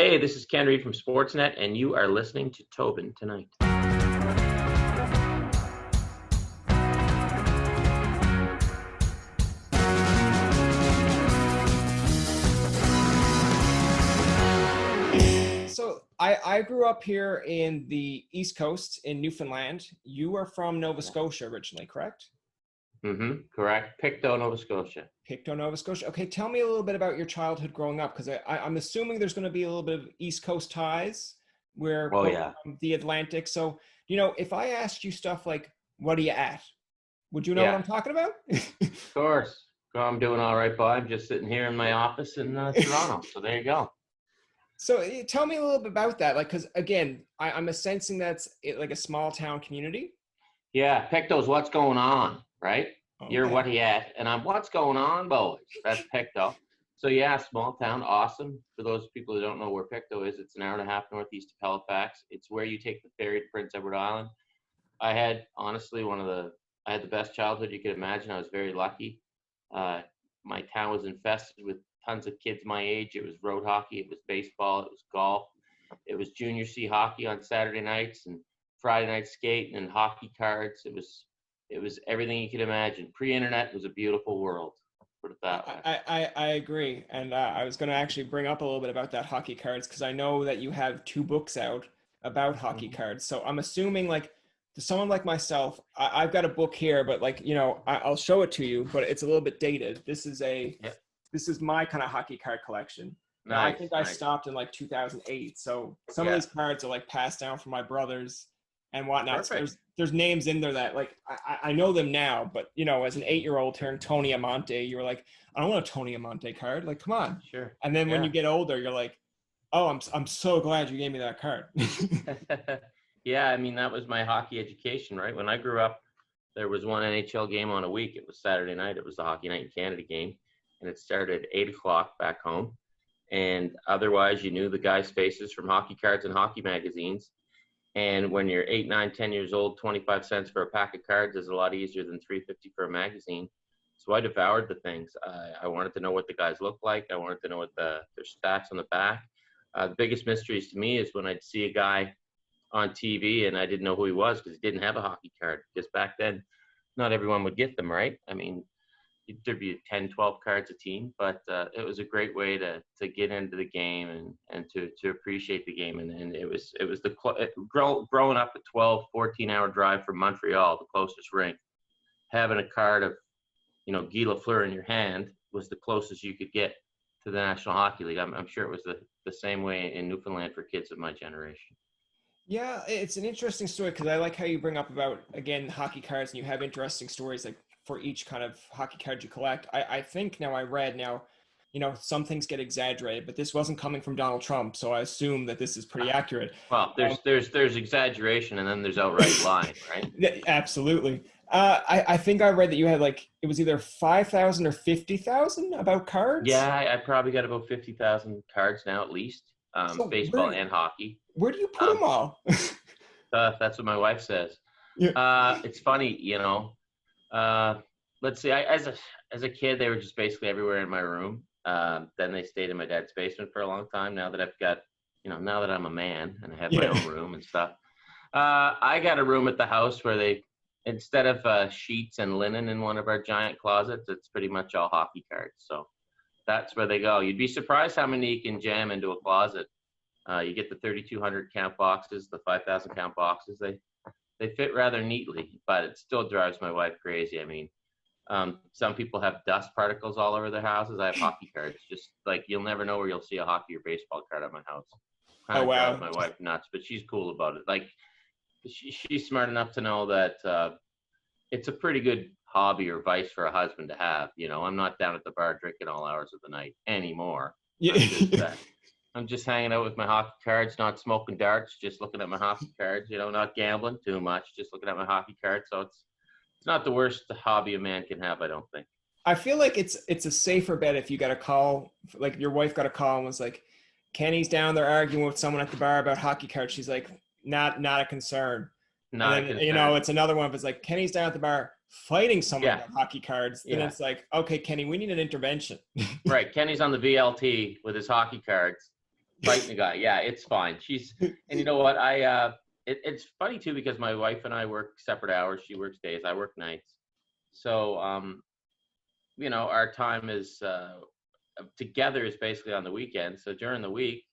Hey, this is Ken Reid from Sportsnet, and you are listening to Tobin Tonight. So I grew up here in the East Coast in Newfoundland. You are from Nova Scotia originally, correct? Correct. Pictou, Nova Scotia. Pictou, Nova Scotia. Okay, tell me a little bit about your childhood growing up, because I'm assuming there's going to be a little bit of East Coast ties where the Atlantic. So, if I asked you stuff like, what are you at? Would you know what I'm talking about? Of course. I'm doing all right, Bob. I'm just sitting here in my office in Toronto. So there you go. So tell me a little bit about that. Like, because again, I'm sensing that's like a small town community. Yeah, Pictou's what's going on, right? Okay. You're what he at, and I'm what's going on, boys. That's Pictou. So yeah, small town, awesome. For those people who don't know where Pictou is, it's an hour and a half northeast of Halifax. It's where you take the ferry to Prince Edward Island. I had honestly I had the best childhood you could imagine. I was very lucky. My town was infested with tons of kids my age. It was road hockey, it was baseball, it was golf, it was junior C hockey on Saturday nights and Friday night skating and hockey cards. It was everything you could imagine. Pre-internet was a beautiful world. Put it that way. I agree, and I was going to actually bring up a little bit about that hockey cards, because I know that you have 2 books out about hockey cards. So I'm assuming, like, to someone like myself, I've got a book here, but I'll show it to you, but it's a little bit dated. This is my kind of hockey card collection. Now, I think I stopped in 2008. So some of these cards are passed down from my brothers and whatnot. So there's names in there that I know them now, but as an 8-year-old hearing Tony Amonte, you were like, I don't want a Tony Amonte card. Like, come on. Sure. And then when you get older, you're like, oh, I'm so glad you gave me that card. Yeah, I mean, that was my hockey education, right? When I grew up, there was one NHL game on a week. It was Saturday night. It was the Hockey Night in Canada game. And it started at 8 o'clock back home. And otherwise, you knew the guys' faces from hockey cards and hockey magazines. And when you're 8, 9, 10 years old, 25 cents for a pack of cards is a lot easier than $3.50 for a magazine. So I devoured the things. I wanted to know what the guys looked like. I wanted to know what their stats on the back. The biggest mysteries to me is when I'd see a guy on TV and I didn't know who he was because he didn't have a hockey card. Because back then, not everyone would get them, right? I mean, there'd be 10, 12 cards a team, but it was a great way to get into the game and to appreciate the game. And it was growing up a 12, 14-hour drive from Montreal, the closest rink, having a card of, Guy Lafleur in your hand was the closest you could get to the National Hockey League. I'm sure it was the same way in Newfoundland for kids of my generation. Yeah, it's an interesting story, because I like how you bring up about, again, hockey cards, and you have interesting stories for each kind of hockey card you collect. I think I read some things get exaggerated, but this wasn't coming from Donald Trump, so I assume that this is pretty accurate. Well, there's exaggeration, and then there's outright lying, right? Absolutely. I think I read that you had it was either 5,000 or 50,000 about cards. Yeah, I probably got about 50,000 cards now at least. So baseball and hockey. Where do you put them all? That's what my wife says. Yeah. It's funny, let's see. As a kid, they were just basically everywhere in my room. Then they stayed in my dad's basement for a long time. Now that I've got, now that I'm a man and I have my own room and stuff, I got a room at the house where instead of sheets and linen in one of our giant closets, it's pretty much all hockey cards. So that's where they go. You'd be surprised how many you can jam into a closet. You get the 3,200 count boxes, the 5,000 count boxes. They fit rather neatly, but it still drives my wife crazy. I mean, some people have dust particles all over their houses. I have hockey cards. Just you'll never know where you'll see a hockey or baseball card at my house. Oh, wow. Drives my wife nuts, but she's cool about it. She's smart enough to know that it's a pretty good hobby or vice for a husband to have. I'm not down at the bar drinking all hours of the night anymore. Yeah. I'm just hanging out with my hockey cards, not smoking darts, just looking at my hockey cards, not gambling too much, just looking at my hockey cards. So it's not the worst hobby a man can have, I don't think. I feel like it's a safer bet if you got a call, your wife got a call and was like, Kenny's down there arguing with someone at the bar about hockey cards. She's like, not a concern. Not a concern. It's another one if it's Kenny's down at the bar fighting someone about hockey cards, then it's okay, Kenny, we need an intervention. Right. Kenny's on the VLT with his hockey cards. fighting a guy. Yeah, it's fine. And you know what? It's funny too because my wife and I work separate hours. She works days, I work nights. So, our time is together is basically on the weekend. So during the week,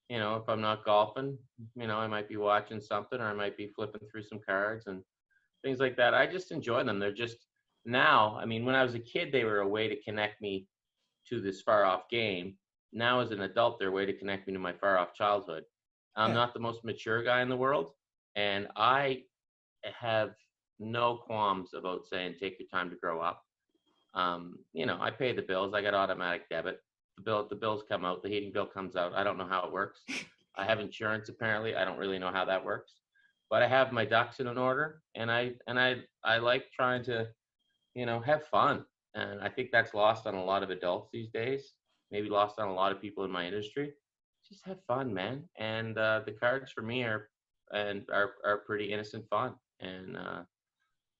if I'm not golfing, I might be watching something or I might be flipping through some cards and things like that. I just enjoy them. They're just now, when I was a kid, they were a way to connect me to this far off game. Now as an adult, they're a way to connect me to my far off childhood. I'm not the most mature guy in the world, and I have no qualms about saying take your time to grow up. I pay the bills. I got automatic debit. The bills come out. The heating bill comes out. I don't know how it works. I have insurance apparently. I don't really know how that works, but I have my ducks in an order, and I like trying to, have fun. And I think that's lost on a lot of adults these days. Maybe lost on a lot of people in my industry. Just have fun, man. And the cards for me are pretty innocent fun. And I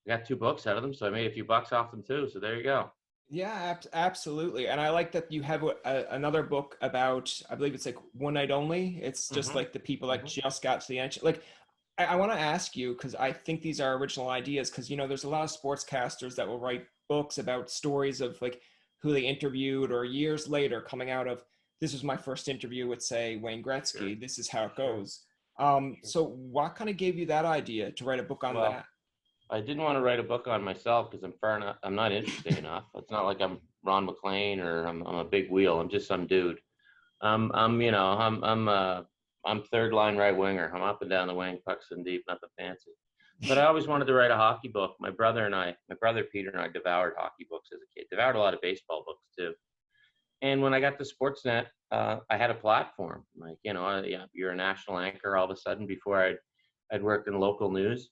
got 2 books out of them, so I made a few bucks off them too. So there you go. Yeah, absolutely. And I like that you have another book about, I believe it's like One Night Only. It's just like the people that just got to the end. Like, I want to ask you, because I think these are original ideas, because, there's a lot of sportscasters that will write books about stories of like who they interviewed, or years later coming out of, this was my first interview with, say, Wayne Gretzky. Sure. This is how it goes. Sure. So what kind of gave you that idea to write a book on that? I didn't want to write a book on myself because I'm not interesting enough. It's not like I'm Ron McLean or I'm a big wheel. I'm just some dude. I'm third line right winger. I'm up and down the wing, pucks in deep, nothing fancy. But I always wanted to write a hockey book. My brother Peter and I devoured hockey books as a kid. Devoured a lot of baseball books too. And when I got to Sportsnet, I had a platform. Like, you're a national anchor all of a sudden. Before I'd worked in local news,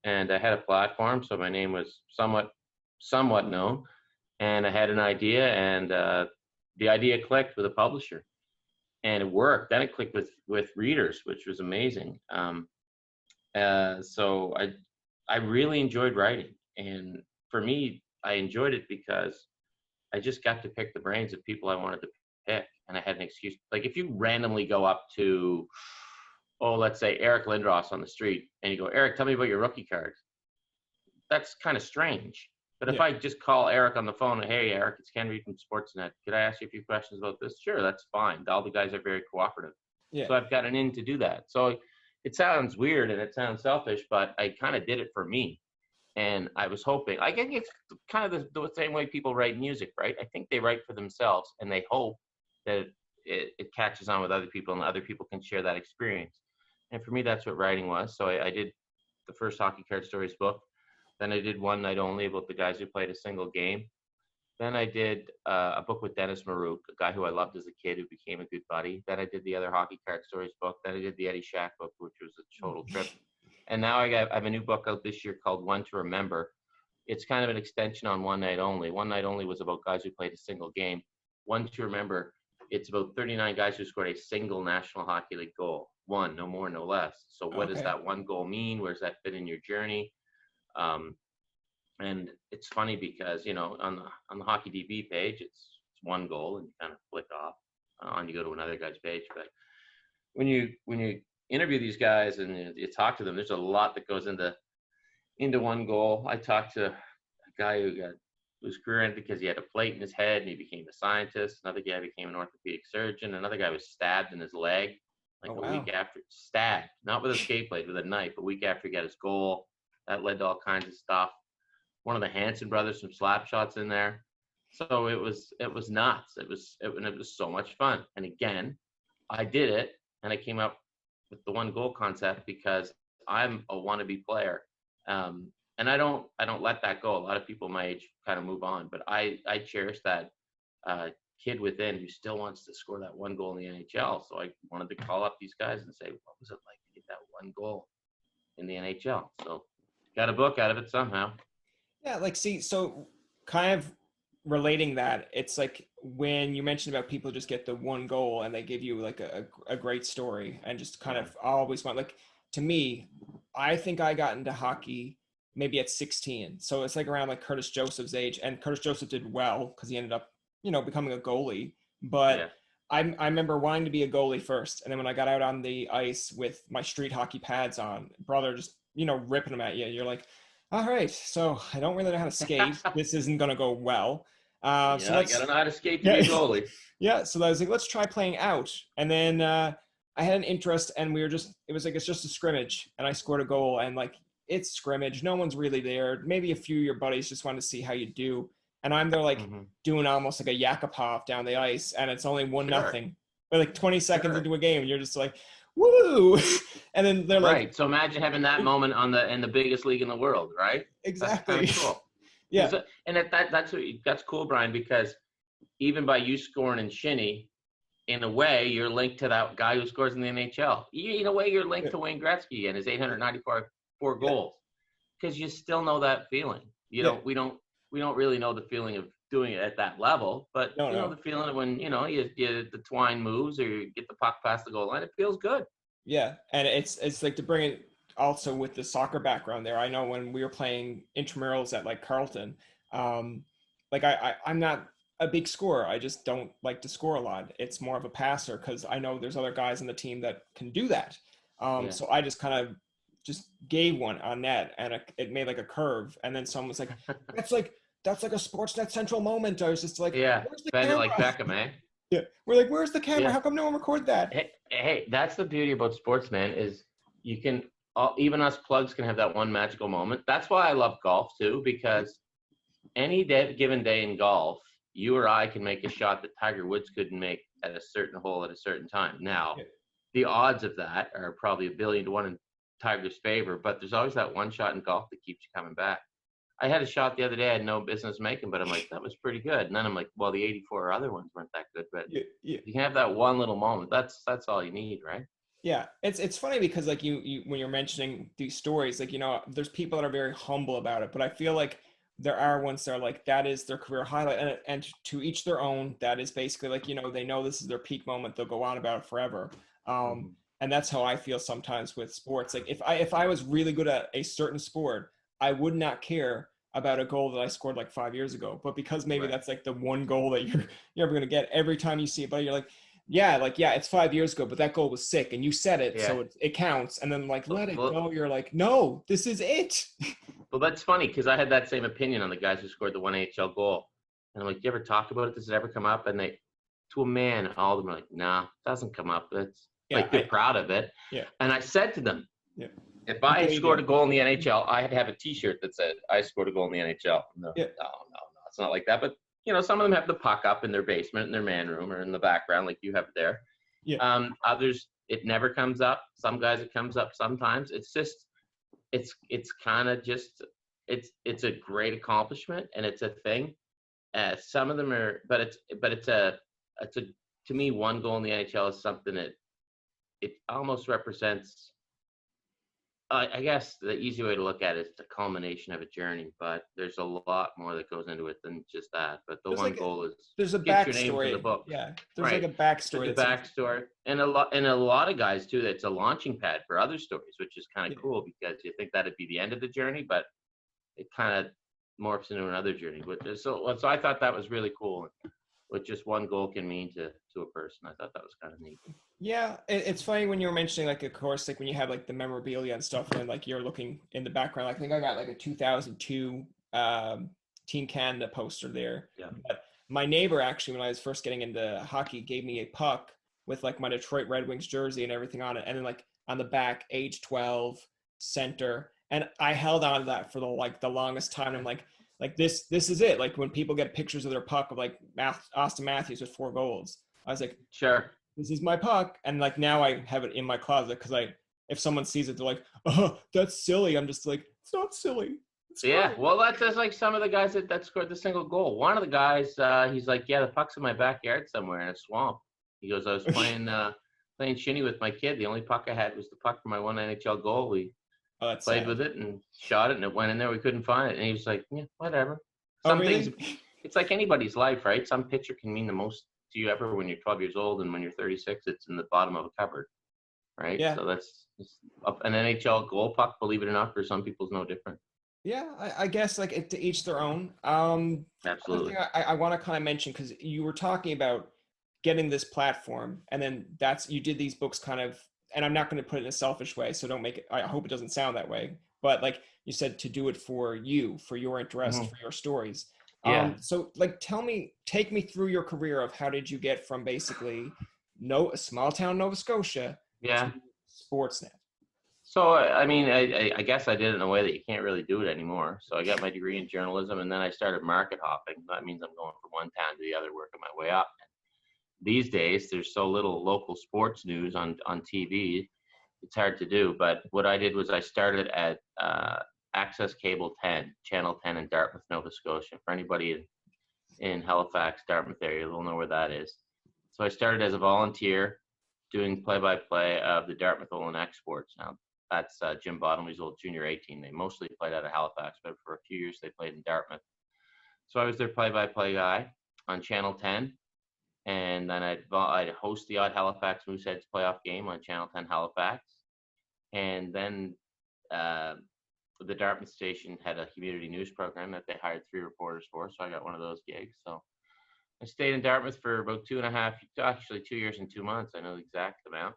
and I had a platform, so my name was somewhat known. And I had an idea, and the idea clicked with a publisher, and it worked. Then it clicked with readers, which was amazing. So I really enjoyed writing, and for me, I enjoyed it because I just got to pick the brains of people I wanted to pick, and I had an excuse. Like if you randomly go up to, let's say Eric Lindros on the street, and you go, Eric, tell me about your rookie card. That's kind of strange. But if I just call Eric on the phone, hey, Eric, it's Ken Reid from Sportsnet. Could I ask you a few questions about this? Sure, that's fine. All the guys are very cooperative. Yeah. So I've got an in to do that. So it sounds weird and it sounds selfish, but I kind of did it for me. And I was hoping, I think it's kind of the same way people write music, right? I think they write for themselves and they hope that it catches on with other people and other people can share that experience. And for me, that's what writing was. So I did the first Hockey Card Stories book. Then I did One Night Only about the guys who played a single game. Then I did a book with Dennis Marouk, a guy who I loved as a kid who became a good buddy. Then I did the other Hockey Card Stories book. Then I did the Eddie Shack book, which was a total trip. And now I have a new book out this year called One to Remember. It's kind of an extension on One Night Only. One Night Only was about guys who played a single game. One to Remember, it's about 39 guys who scored a single National Hockey League goal. One, no more, no less. So what does that one goal mean? Where does that fit in your journey? And it's funny because, on the Hockey DB page, it's one goal and you kind of flick off and you go to another guy's page. But when you interview these guys and you talk to them, there's a lot that goes into one goal. I talked to a guy whose career ended because he had a plate in his head and he became a scientist. Another guy became an orthopedic surgeon. Another guy was stabbed in his leg week after, stabbed, not with a skate blade, with a knife, a week after he got his goal. That led to all kinds of stuff. One of the Hanson brothers, some slap shots in there. So it was nuts. It was so much fun. And again, I did it and I came up with the one goal concept because I'm a wannabe player. And I don't let that go. A lot of people my age kind of move on, but I cherish that kid within who still wants to score that one goal in the NHL. So I wanted to call up these guys and say, what was it like to get that one goal in the NHL? So got a book out of it somehow. Yeah, so kind of relating that, it's like when you mentioned about people just get the one goal and they give you like a great story and just kind of always want, like, to me, I think I got into hockey maybe at 16. So it's like around like Curtis Joseph's age, and Curtis Joseph did well because he ended up, becoming a goalie. But I remember wanting to be a goalie first, and then when I got out on the ice with my street hockey pads on, brother just ripping them at you. You're like, all right, so I don't really know how to skate. This isn't gonna go well. So Yeah, I let's gotta know how to skate to be yeah a goalie. yeah. So I was like, let's try playing out, and then I had an interest, and it was like it's just a scrimmage, and I scored a goal, and like it's scrimmage, no one's really there. Maybe a few of your buddies just wanted to see how you do, and I'm there like Hmm. doing almost like a Yakupov down the ice, and it's only one Sure, nothing. But like 20 seconds sure. into a game, and you're just like, woo! And then they're like, Right. So imagine having that moment in the biggest league in the world, right? That's kind exactly, of cool. yeah, And that's cool, Brian, because even by you scoring in shinny, in a way, you're linked to that guy who scores in the NHL. In a way, you're linked yeah, to Wayne Gretzky and his 894 yeah, goals, because you still know that feeling. yeah. We don't really know the feeling of doing it at that level, but No, no. the feeling of when the twine moves or you get the puck past the goal line, it feels good. Yeah, and it's like to bring it also with the soccer background there. I know when we were playing intramurals at like Carleton, like I'm not a big scorer. I just don't like to score a lot. It's more of a passer because I know there's other guys in the team that can do that. Yeah. So I just kind of just gave one on net, and it made like a curve, and then someone was like, that's like a Sportsnet Central moment. I was just like, Yeah. where's the Bend it like camera? Beckham, eh? Yeah, we're like, where's the camera? Yeah. How come no one recorded that? Hey, that's the beauty about sports, man, is you can even us plugs can have that one magical moment. That's why I love golf too, because any given day in golf, you or I can make a shot that Tiger Woods couldn't make at a certain hole at a certain time. Now, Yeah, the odds of that are probably 1,000,000,000 to 1 in Tiger's favor, but there's always that one shot in golf that keeps you coming back. I had a shot the other day I had no business making, but I'm like, that was pretty good. And then I'm like, well, the 84 other ones weren't that good, but yeah, yeah. you can have that one little moment. That's all you need, right? Yeah, it's funny because like you when you're mentioning these stories, like there's people that are very humble about it, but I feel like there are ones that are like that is their career highlight, and to each their own. That is basically like they know this is their peak moment. They'll go on about it forever. Hmm. And that's how I feel sometimes with sports. Like if I was really good at a certain sport, I would not care about a goal that I scored like 5 years ago. But because maybe Right. that's like the one goal that you're ever gonna get every time you see it, but you're like, yeah, it's 5 years ago, but that goal was sick, and you said it, Yeah. so it counts. And then like let it Well, go. You're like, no, this is it. well, that's funny because I had that same opinion on the guys who scored the one AHL goal. And I'm like, do you ever talk about it? Does it ever come up? And to a man, all of them are like, nah, it doesn't come up. It's Yeah, like they're proud of it. yeah, And I said to them, yeah, if I had believe scored you. a goal in the NHL, I had to have a T-shirt that said I scored a goal in the NHL. No, Yeah, no, it's not like that. But some of them have the puck up in their basement, in their man room, or in the background, like you have there. yeah, Others, it never comes up. Some guys, it comes up sometimes. It's just, it's kind of just, it's a great accomplishment, and it's a thing. Some of them are, but it's a to me, one goal in the NHL is something that it almost represents. I guess the easy way to look at it is the culmination of a journey, but there's a lot more that goes into it than just that. But the there's one like goal is there's a get your name to the backstory. books, Yeah, there's like right? a There's backstory a that's backstory, and a lot of guys too. That's a launching pad for other stories, which is kind yeah, of cool because you think that'd be the end of the journey, but it kind of morphs into another journey. So I thought that was really cool. What just one goal can mean to a person. I thought that was kind of neat. yeah. It's funny when you were mentioning like of course like when you have like the memorabilia and stuff, and then like you're looking in the background. Like, I think I got like a 2002 Team Canada poster there. Yeah. But my neighbor actually, when I was first getting into hockey, gave me a puck with like my Detroit Red Wings jersey and everything on it, and then like on the back, age 12, center, and I held on to that for the longest time. And I'm like this is it. Like when people get pictures of their puck of like Austin Matthews with 4 goals, I was like, Sure. this is my puck. And like now I have it in my closet because if someone sees it, they're like, oh, that's silly. I'm just like, it's not silly. It's Yeah, great. well, that's just like some of the guys that scored the single goal. One of the guys, he's like, yeah, the puck's in my backyard somewhere in a swamp. He goes, I was playing shinny with my kid. The only puck I had was the puck for my one NHL goal. We Oh, that's played sad. with it and shot it, and it went in there. We couldn't find it, and he was like, yeah, whatever. Oh, Some things, really? it's like anybody's life, right? Some picture can mean the most to you ever when you're 12 years old, and when you're 36, it's in the bottom of a cupboard, right? Yeah. So that's an NHL goal puck. Believe it or not, for some people, is no different. Yeah, I guess like to each their own. Other Absolutely. thing I want to kind of mention, because you were talking about getting this platform, and then you did these books kind of, and I'm not going to put it in a selfish way, so don't make it, I hope it doesn't sound that way, but like you said, to do it for you, for your interest, Mhm. for your stories. Yeah. So like, take me through your career of how did you get from basically a small town Nova Scotia to Yeah. Sportsnet? So, I mean, I guess I did it in a way that you can't really do it anymore. So I got my degree in journalism, and then I started market hopping. That means I'm going from one town to the other, working my way up. These days, there's so little local sports news on TV, it's hard to do. But what I did was I started at Access Cable 10, Channel 10 in Dartmouth, Nova Scotia. For anybody in Halifax, Dartmouth area, they'll know where that is. So I started as a volunteer doing play-by-play of the Dartmouth Olin Exports. Now, that's Jim Bottomley's old junior 18. They mostly played out of Halifax, but for a few years they played in Dartmouth. So I was their play-by-play guy on Channel 10. And then I'd host the odd Halifax Mooseheads playoff game on Channel 10 Halifax. And then the Dartmouth station had a community news program that they hired 3 reporters for, so I got one of those gigs. So I stayed in Dartmouth for about 2 years and 2 months. I know the exact amount.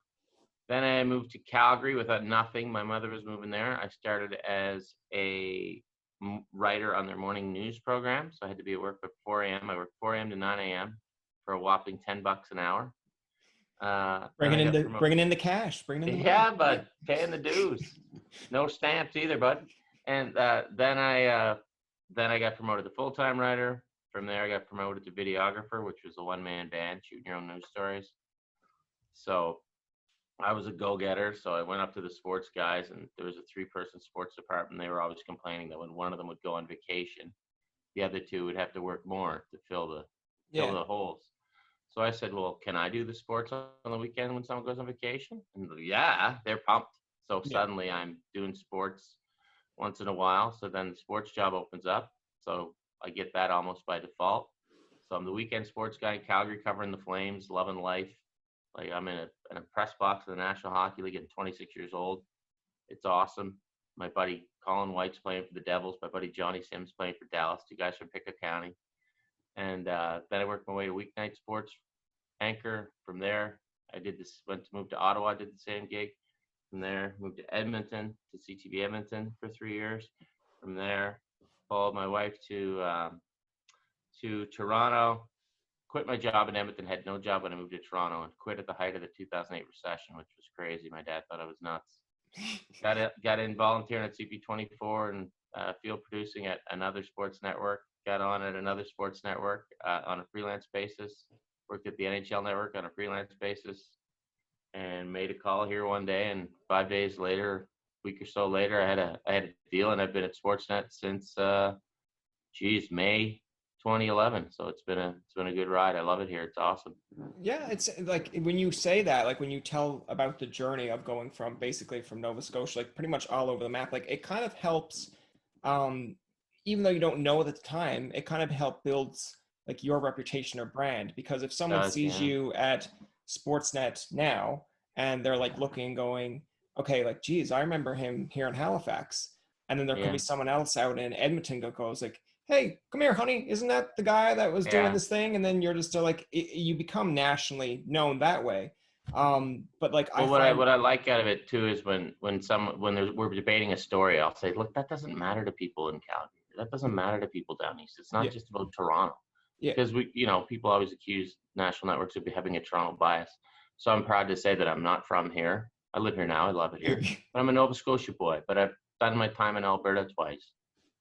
Then I moved to Calgary without nothing. My mother was moving there. I started as a writer on their morning news program, so I had to be at work at 4 a.m. I worked 4 a.m. to 9 a.m. for a whopping $10 an hour. Bringing in the cash, bringing in the yeah, money. bud, paying the dues. No stamps either, bud. And then I got promoted to full-time writer. From there, I got promoted to videographer, which was a one-man band, shooting your own news stories. So I was a go-getter. So I went up to the sports guys, and there was a 3-person sports department. They were always complaining that when one of them would go on vacation, the other 2 would have to work more to fill the holes. So I said, well, can I do the sports on the weekend when someone goes on vacation? And yeah, they're pumped. So suddenly I'm doing sports once in a while. So then the sports job opens up. So I get that almost by default. So I'm the weekend sports guy in Calgary, covering the Flames, loving life. Like, I'm in a press box of the National Hockey League at 26 years old. It's awesome. My buddy Colin White's playing for the Devils. My buddy Johnny Sims playing for Dallas. 2 guys from Pictou County. And then I worked my way to weeknight sports anchor. From there, moved to Ottawa, did the same gig. From there, moved to Edmonton, to CTV Edmonton for 3 years. From there, followed my wife to Toronto, quit my job in Edmonton, had no job when I moved to Toronto, and quit at the height of the 2008 recession, which was crazy. My dad thought I was nuts. Got in volunteering at CP24 and field producing at another sports network. Got on at another sports network on a freelance basis. Worked at the NHL network on a freelance basis, and made a call here one day. And 5 days later, a week or so later, I had a deal, and I've been at Sportsnet since May 2011. So it's been a good ride. I love it here. It's awesome. Yeah, it's like when you say that, like when you tell about the journey of going from basically from Nova Scotia, like pretty much all over the map, like it kind of helps, even though you don't know it at the time, it kind of helps builds like your reputation or brand, because if someone sees you at Sportsnet now and they're like looking and going, okay, like, geez, I remember him here in Halifax. And then there could be someone else out in Edmonton goes like, hey, come here, honey. Isn't that the guy that was doing this thing? And then you're just like, you become nationally known that way. But like, what I like out of it too is when we're debating a story, I'll say, look, that doesn't matter to people in Calgary. That doesn't matter to people down east. It's not just about Toronto. Because people always accuse national networks of having a Toronto bias. So I'm proud to say that I'm not from here. I live here now. I love it here. But I'm a Nova Scotia boy. But I've done my time in Alberta twice.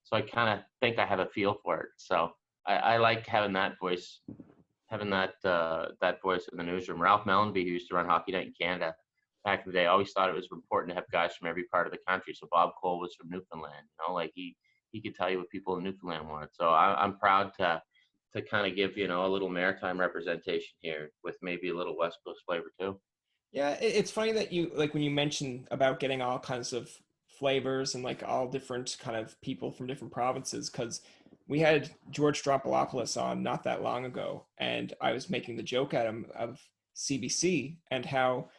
So I kind of think I have a feel for it. So I like having that voice, that voice in the newsroom. Ralph Mellenby, who used to run Hockey Night in Canada back in the day, always thought it was important to have guys from every part of the country. So Bob Cole was from Newfoundland. Like he could tell you what people in Newfoundland wanted. So I'm proud to kind of give, a little maritime representation here with maybe a little West Coast flavor too. Yeah, it's funny that you, like, when you mentioned about getting all kinds of flavors and like all different kind of people from different provinces, because we had George Stropolopoulos on not that long ago, and I was making the joke at him of CBC and how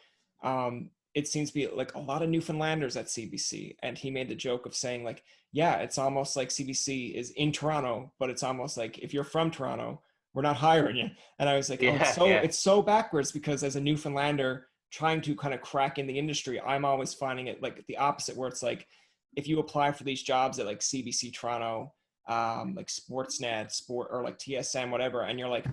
it seems to be like a lot of Newfoundlanders at CBC, and he made the joke of saying like, yeah, it's almost like CBC is in Toronto, but it's almost like if you're from Toronto, we're not hiring you. And I was like, oh, Yeah. it's so backwards, because as a Newfoundlander trying to kind of crack in the industry, I'm always finding it like the opposite, where it's like, if you apply for these jobs at like CBC Toronto, like Sportsnet, or like TSN, whatever, and you're like,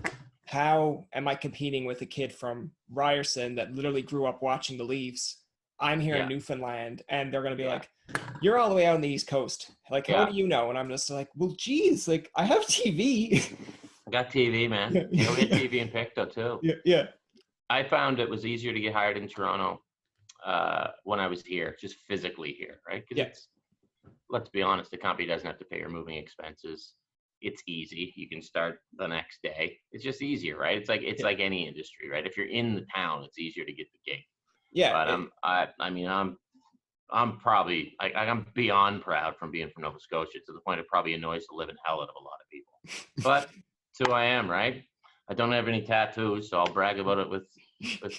how am I competing with a kid from Ryerson that literally grew up watching the Leafs? I'm here in Newfoundland, and they're going to be like, you're all the way out on the East Coast. Like, what do you know? And I'm just like, well, geez, like, I have TV. I got TV, man. We had TV in Pictou too. Yeah. I found it was easier to get hired in Toronto when I was here, just physically here, right? Because let's be honest, the company doesn't have to pay your moving expenses. It's easy. You can start the next day. It's just easier, right? It's like any industry, right? If you're in the town, it's easier to get the gig. Yeah. But I'm probably I'm beyond proud from being from Nova Scotia, to the point it probably annoys the living hell out of a lot of people. But it's who I am, right? I don't have any tattoos, so I'll brag about it with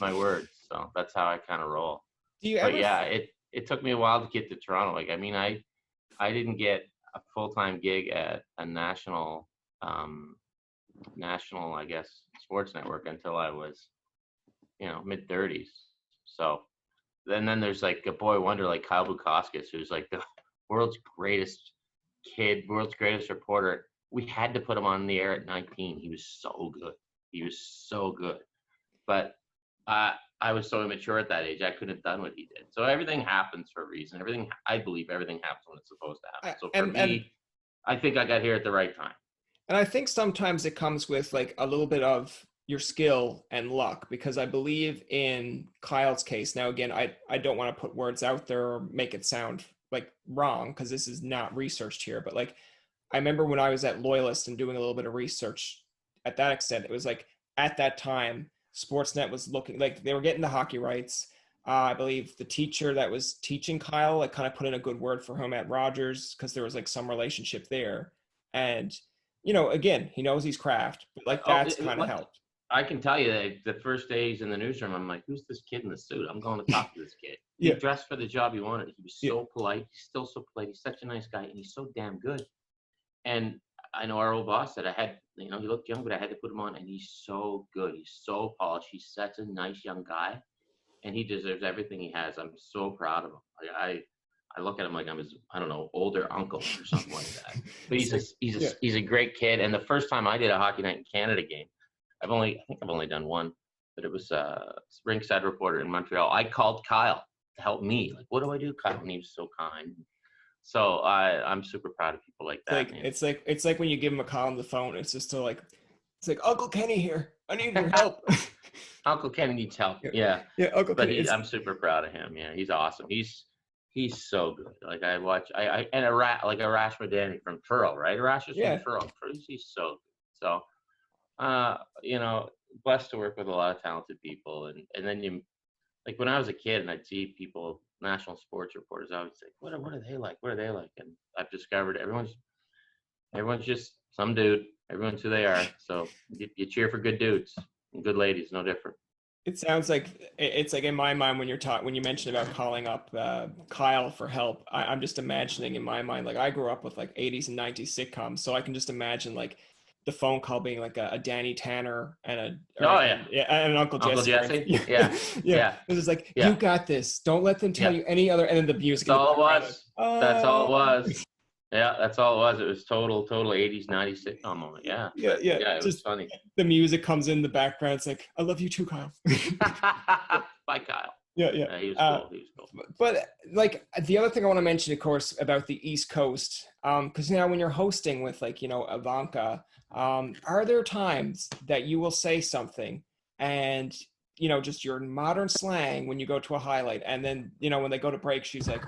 my words. So that's how I kind of roll. It took me a while to get to Toronto. Like, I mean, I didn't get a full-time gig at a national, I guess, sports network until I was, mid-30s. So then there's like a boy wonder like Kyle Bukauskas, who's like the world's greatest kid, world's greatest reporter. We had to put him on the air at 19. He was so good. But I was so immature at that age, I couldn't have done what he did. So everything happens for a reason. I believe everything happens when it's supposed to happen. So for me, I think I got here at the right time. And I think sometimes it comes with like a little bit of your skill and luck, because I believe in Kyle's case. Now, again, I don't want to put words out there or make it sound like wrong, because this is not researched here. But like, I remember when I was at Loyalist and doing a little bit of research at that extent, it was like at that time, Sportsnet was looking like they were getting the hockey rights. I believe the teacher that was teaching Kyle like kind of put in a good word for him at Rogers, because there was like some relationship there. And, again, he knows his craft, but like that's kind of helped. I can tell you that the first day he's in the newsroom, I'm like, who's this kid in the suit? I'm going to talk to this kid. He dressed for the job he wanted. He was so polite. He's still so polite. He's such a nice guy, and he's so damn good. And I know our old boss said he looked young, but I had to put him on, and he's so good. He's so polished. He's such a nice young guy, and he deserves everything he has. I'm so proud of him. Like, I look at him like I'm his, I don't know, older uncle or something like that. But he's a great kid. And the first time I did a Hockey Night in Canada game, I think I've only done one, but it was a rinkside reporter in Montreal. I called Kyle to help me. Like, what do I do, Kyle? And he was so kind. So I'm super proud of people like that. It's like when you give him a call on the phone, it's just it's like, Uncle Kenny here. I need your help. Uncle Kenny needs help. Yeah. Uncle Kenny. I'm super proud of him. Yeah, he's awesome. He's so good. Like, I watch and Arash Madani from Truro, right? Arash is from Truro. He's so good. So blessed to work with a lot of talented people. And then like when I was a kid and I'd see people, national sports reporters, I would say, what are they like? What are they like? And I've discovered everyone's just some dude. Everyone's who they are. So you cheer for good dudes and good ladies, no different. It sounds like it's like in my mind when you mentioned about calling up Kyle for help, I'm just imagining in my mind, like I grew up with like 80s and 90s sitcoms, so I can just imagine like the phone call being like a Danny Tanner and an Uncle Jesse. Yeah. It was like, you got this. Don't let them tell you any other. And then the music. That's all it was. That's all it was. Yeah, that's all it was. It was total 80s, 90s sitcom moment. Yeah. Yeah. It was funny. The music comes in the background. It's like, I love you too, Kyle. Bye, Kyle. Yeah. He was cool. But like the other thing I want to mention, of course, about the East Coast, because now when you're hosting with like, Ivanka, are there times that you will say something and, just your modern slang when you go to a highlight, and then, when they go to break, she's like,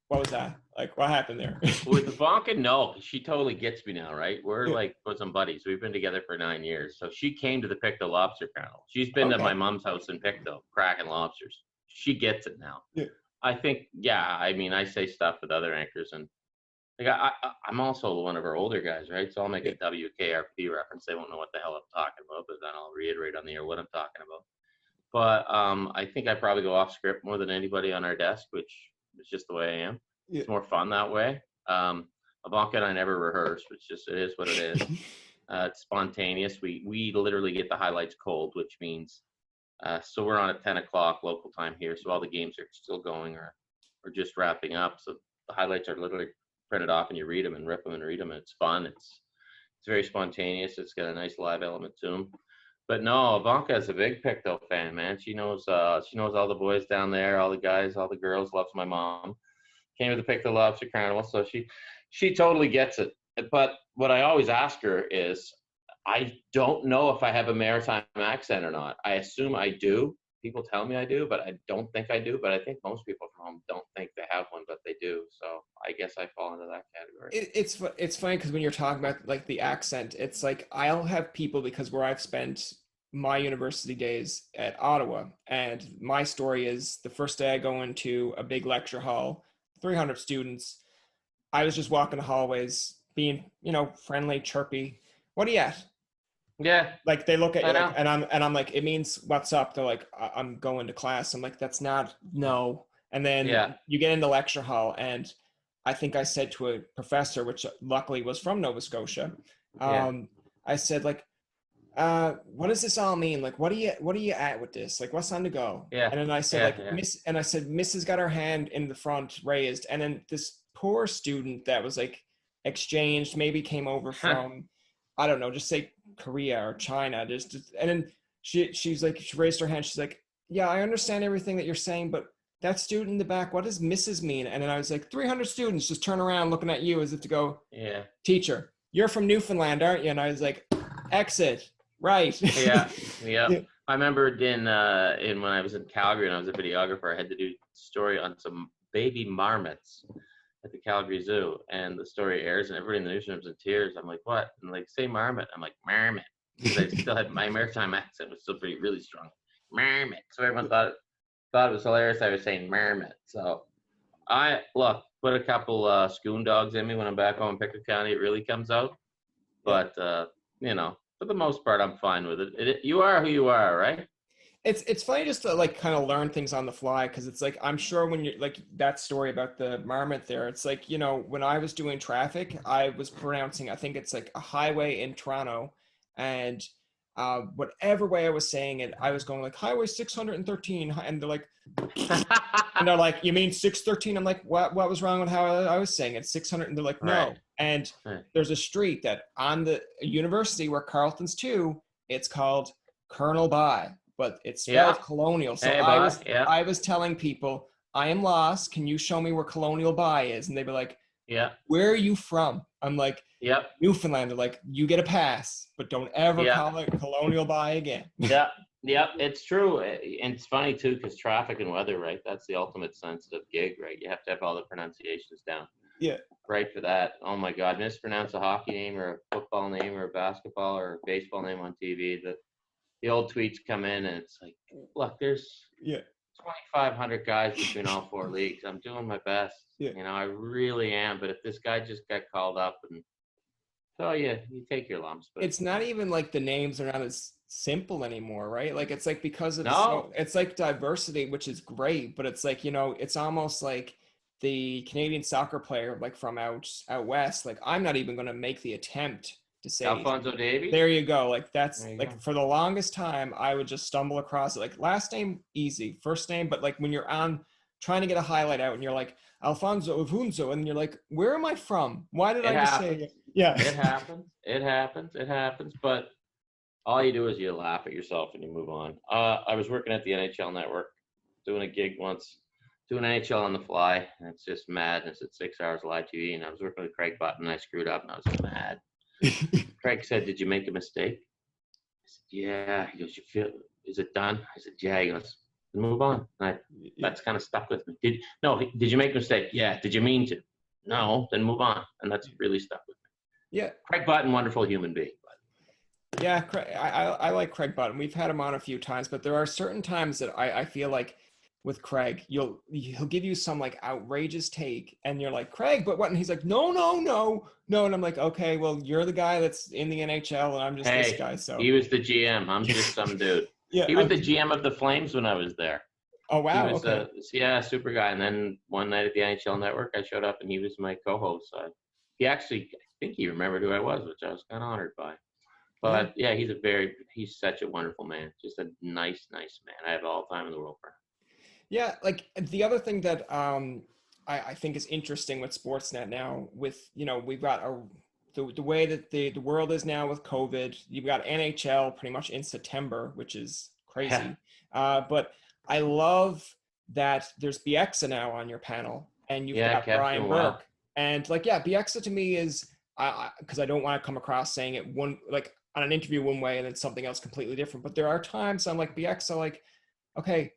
what was that? Like, what happened there? With Ivanka, no, she totally gets me now, right? We're like bosom buddies. We've been together for 9 years. So she came to the Pictou Lobster panel. She's been to my mom's house in Pictou, cracking lobsters. She gets it now. Yeah. I think, I say stuff with other anchors, and like I'm also one of our older guys, right? So I'll make a WKRP reference. They won't know what the hell I'm talking about, but then I'll reiterate on the air what I'm talking about. But I think I probably go off script more than anybody on our desk, which is just the way I am. Yeah. It's more fun that way. Ivanka and I never rehearse, it is what it is. It's spontaneous. We literally get the highlights cold, which means so we're on at 10 o'clock local time here. So all the games are still going or just wrapping up. So the highlights are literally printed off and you read them and rip them and read them. And it's fun. It's very spontaneous. It's got a nice live element to them. But no, Ivanka is a big Pictou fan, man. She knows all the boys down there, all the guys, all the girls. Loves my mom. Came to the Pictou Lobster Carnival, so she totally gets it. But what I always ask her is, I don't know if I have a maritime accent or not. I assume I do. People tell me I do, but I don't think I do. But I think most people from home don't think they have one, but they do. So I guess I fall into that category. It's funny because when you're talking about like the accent, it's like I'll have people, because where I've spent my university days at Ottawa, and my story is the first day I go into a big lecture hall, 300 students. I was just walking the hallways, being, friendly, chirpy. What are you at? Yeah. Like they look at you like, and I'm like, it means what's up? They're like, I'm going to class. I'm like, that's not, no. And then you get into lecture hall, and I think I said to a professor, which luckily was from Nova Scotia, I said like, what does this all mean? Like, what are you at with this? Like, what's time to go? Yeah. And then I said Miss, and I said, Miss has got her hand in the front raised. And then this poor student that was like exchanged, maybe came over from, I don't know, just say Korea or China. And then she's like, she raised her hand. She's like, yeah, I understand everything that you're saying, but that student in the back, what does Mrs. mean? And then I was like, 300 students just turn around looking at you as if to go, teacher, you're from Newfoundland, aren't you? And I was like, exit. Right. Yeah. I remember in when I was in Calgary and I was a videographer, I had to do a story on some baby marmots at the Calgary Zoo, and the story airs, and everybody in the newsroom's in tears. I'm like, what? And like, say marmot. I'm like, marmot, because I still had my maritime accent was still really strong. Marmot. So everyone thought it was hilarious. I was saying marmot. So I put a couple schoon dogs in me when I'm back home in Pictou County. It really comes out, but for the most part, I'm fine with it. You are who you are, right? It's funny just to like kind of learn things on the fly, because it's like, I'm sure when you're like that story about the marmot there, it's like, when I was doing traffic, I was pronouncing, I think it's like a highway in Toronto, and whatever way I was saying it, I was going like highway 613, and they're like, and they're like, you mean 613? I'm like, what was wrong with how I was saying it? 600, and they're like, no. Right. And there's a street that on the university where Carleton's too, it's called Colonel By, but it's spelled colonial. So I was telling people, I am lost. Can you show me where Colonial By is? And they'd be like, where are you from? I'm like, Newfoundland. They're like, you get a pass, but don't ever call it Colonial By again. It's true. And it's funny too, because traffic and weather, right? That's the ultimate sensitive gig, right? You have to have all the pronunciations down. Yeah. Right for that. Oh my God, mispronounce a hockey name or a football name or a basketball or a baseball name on TV. The old tweets come in, and it's like, look, there's 2,500 guys between all four leagues. I'm doing my best. I really am. But if this guy just got called up, and so you take your lumps. But it's not even like the names are not as simple anymore, right? Like it's like because of it's like diversity, which is great, but it's like, it's almost like the Canadian soccer player like from out west, like I'm not even going to make the attempt to say Alphonso Davies. There you go. Like that's like for the longest time I would just stumble across it. Like last name easy, first name, but like when you're on trying to get a highlight out and you're like Alfonso Avunzo, and you're like, where am I from? Why did I just say it? Yeah. It happens. But all you do is you laugh at yourself and you move on. I was working at the NHL Network, doing a gig once, doing NHL on the fly, and it's just madness. It's 6 hours of live TV, and I was working with Craig Button, and I screwed up, and I was mad. Craig said, "Did you make a mistake?" I said, "Yeah." He goes, "Is it done?" I said, "Yeah." He goes, "Move on." And that's kind of stuck with me. Did you make a mistake? Yeah. Did you mean to? No. Then move on. And that's really stuck with me. Yeah. Craig Button, wonderful human being. Yeah, I like Craig Button. We've had him on a few times, but there are certain times that I feel like with Craig, he'll give you some like outrageous take, and you're like, Craig, but what? And he's like, no. And I'm like, okay, well, you're the guy that's in the NHL, and I'm just this guy. So he was the GM. I'm just some dude. He was the GM of the Flames when I was there. Oh wow! He was super guy. And then one night at the NHL Network, I showed up, and he was my co-host. He actually, I think he remembered who I was, which I was kind of honored by. But yeah, he's such a wonderful man. Just a nice man. I have all the time in the world for him. Yeah, like the other thing that I think is interesting with Sportsnet now, with we've got the way that the world is now with COVID. You've got NHL pretty much in September, which is Yeah. crazy. But I love that there's Bieksa now on your panel, and you've Yeah, got Kev's Brian doing Burke, well. and like Bieksa to me is because I don't want to come across saying it one like on an interview one way and then something else completely different. But there are times I'm like Bieksa, like, okay,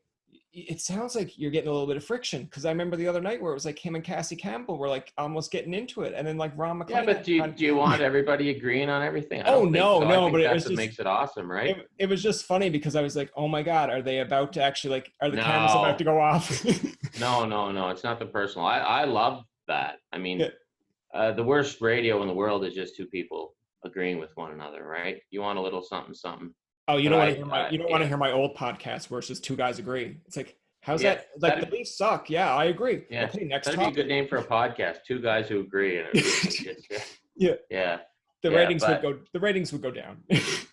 it sounds like you're getting a little bit of friction, because I remember the other night where it was like him and Cassie Campbell were like almost getting into it, and then like Ron Yeah, McLean but had do kind you want everybody agreeing on everything? I oh don't think no so. I no, but think it that's was what just makes it awesome, right? it was just funny because I was like, oh my god, are they about to actually like, are the cameras about to No, go off? no. It's not the personal. I love that. I Yeah. mean, the worst radio in the world is just two people agreeing with one another, right? You want a little something, something. Oh, you But don't want to hear my yeah, old podcast where it's just two guys agree. It's like, how's yeah, that? Like, the Leafs suck. Yeah, I agree. yeah. Okay, next That'd be a topic. good name for a podcast. Two guys who agree, and it just Yeah, yeah, the yeah. ratings would But go. The ratings would go down.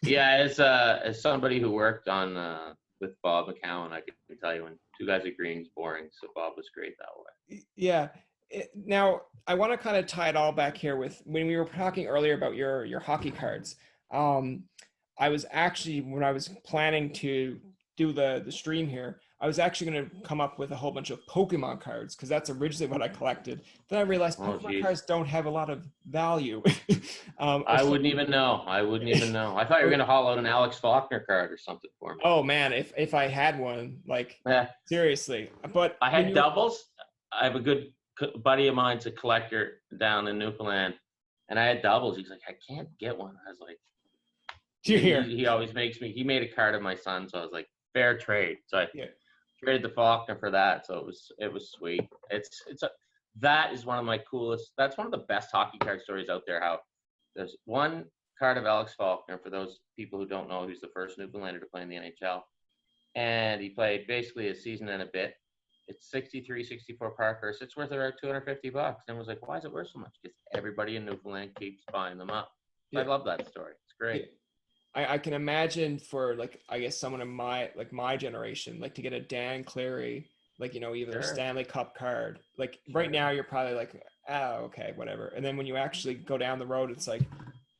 yeah, as somebody who worked on with Bob McCown, I can tell you when two guys agreeing is boring. So Bob was great that way. Yeah. Now, I want to kind of tie it all back here with when we were talking earlier about your hockey cards. Um, I was actually, when I was planning to do the stream here, I was actually going to come up with a whole bunch of Pokemon cards, because that's originally what I collected. Then I realized Oh, Pokemon geez. cards don't have a lot of value. Or I so, wouldn't even know. I wouldn't even know. I thought you were or, gonna haul out an Alex Faulkner card or something for me. oh man, if I had one, like, Yeah, seriously. But I when had you, doubles. I have a good buddy of mine's a collector down in Newfoundland, and I had doubles. He's like, I can't get one. I was like, you hear, he always makes me. He made a card of my son, so I was like, fair trade. So I yeah, traded the Faulkner for that. So it was sweet. That is one of my coolest. That's one of the best hockey card stories out there. How there's one card of Alex Faulkner, for those people who don't know, he's the first Newfoundlander to play in the NHL, and he played basically a season and a bit. It's 63, 64 Parkhurst. It's worth around $250. And I was like, why is it worth so much? Because everybody in Newfoundland keeps buying them up. So yeah. I love that story. It's great. I can imagine for, like, I guess someone in my generation, like to get a Dan Cleary, like, even a Sure. Stanley Cup card, like right now you're probably like, oh, okay, whatever. And then when you actually go down the road, it's like,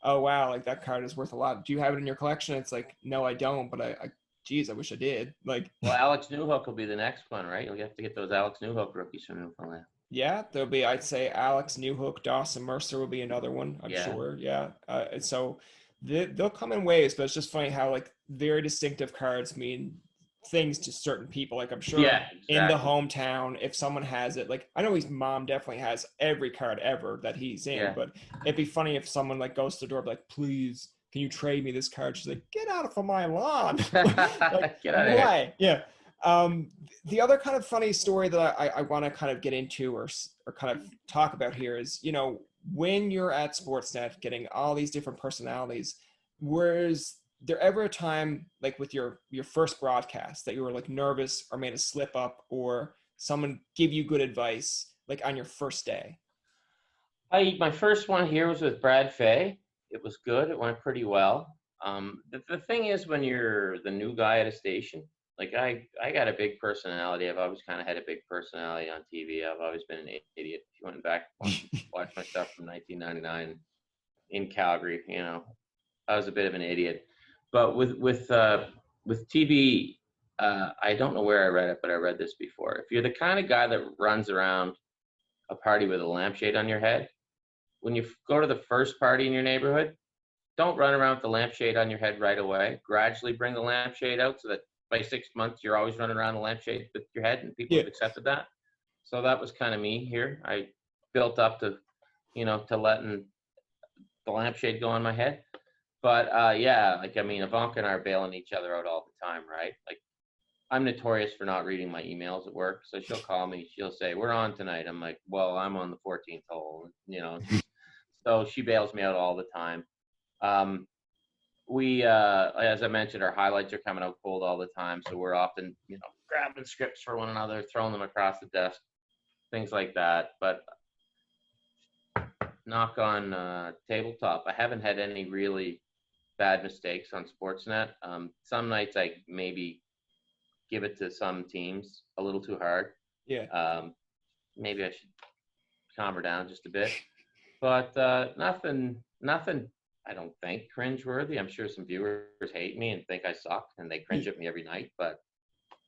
oh wow, like that card is worth a lot. Do you have it in your collection? It's like, no, I don't, but geez, I wish I did. Like, Well, Alex Newhook will be the next one, right? You'll have to get those Alex Newhook rookies from Newfoundland. yeah, there'll be, I'd say Alex Newhook, Dawson Mercer will be another one, I'm Yeah. sure. Yeah. And so they'll come in waves, but it's just funny how like very distinctive cards mean things to certain people. Like, I'm sure Yeah, in the exactly. hometown, if someone has it, like I know his mom definitely has every card ever that he's in, Yeah. but it'd be funny if someone like goes to the door, like, please, can you trade me this card? She's like, get out of my lawn. Like, Get out of here. why? Yeah. The other kind of funny story that I want to kind of get into or kind of talk about here is, when you're at Sportsnet getting all these different personalities, was there ever a time, like with your first broadcast, that you were like nervous or made a slip up, or someone give you good advice like on your first day? My first one here was with Brad Fay. It was good. It went pretty well. The thing is, when you're the new guy at a station, like I got a big personality. I've always kind of had a big personality on TV. I've always been an idiot. If you went back and watched my stuff from 1999 in Calgary, I was a bit of an idiot. But with TV, I don't know where I read it, but I read this before. If you're the kind of guy that runs around a party with a lampshade on your head, when you go to the first party in your neighborhood, don't run around with the lampshade on your head right away. Gradually bring the lampshade out so that by 6 months, you're always running around the lampshade with your head, and people Yeah. have accepted that. So that was kind of me here. I built up to letting the lampshade go on my head. But yeah, like, I mean, Ivanka and I are bailing each other out all the time, right? Like, I'm notorious for not reading my emails at work. So she'll call me. She'll say, we're on tonight. I'm like, well, I'm on the 14th hole, So she bails me out all the time. We, as I mentioned, our highlights are coming out cold all the time. So we're often, grabbing scripts for one another, throwing them across the desk, things like that. But knock on tabletop, I haven't had any really bad mistakes on Sportsnet. Some nights I maybe give it to some teams a little too hard. Yeah. Maybe I should calm her down just a bit. But nothing, I don't think, cringeworthy. I'm sure some viewers hate me and think I suck, and they cringe at me every night. But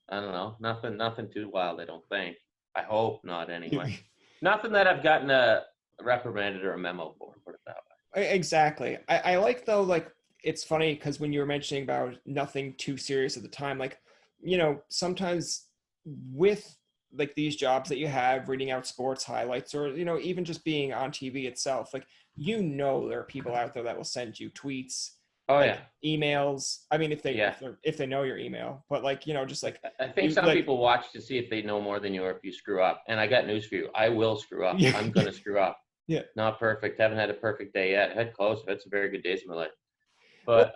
I don't know. Nothing too wild, I don't think. I hope not, anyway. Nothing that I've gotten a reprimanded or a memo for, put it that way. Exactly. I like, though, like, it's funny because when you were mentioning about nothing too serious at the time, like, you know, sometimes with like these jobs that you have, reading out sports highlights, or, you know, even just being on TV itself, like, you know, there are people out there that will send you tweets, Oh, like, yeah. emails. I mean, if they know your email, but, like, you know, just like, I think some people watch to see if they know more than you or if you screw up. And I got news for you. I will screw up. Yeah. I'm going to screw up. Yeah. Not perfect. Haven't had a perfect day yet. Had close. I've had some very good days in my life. But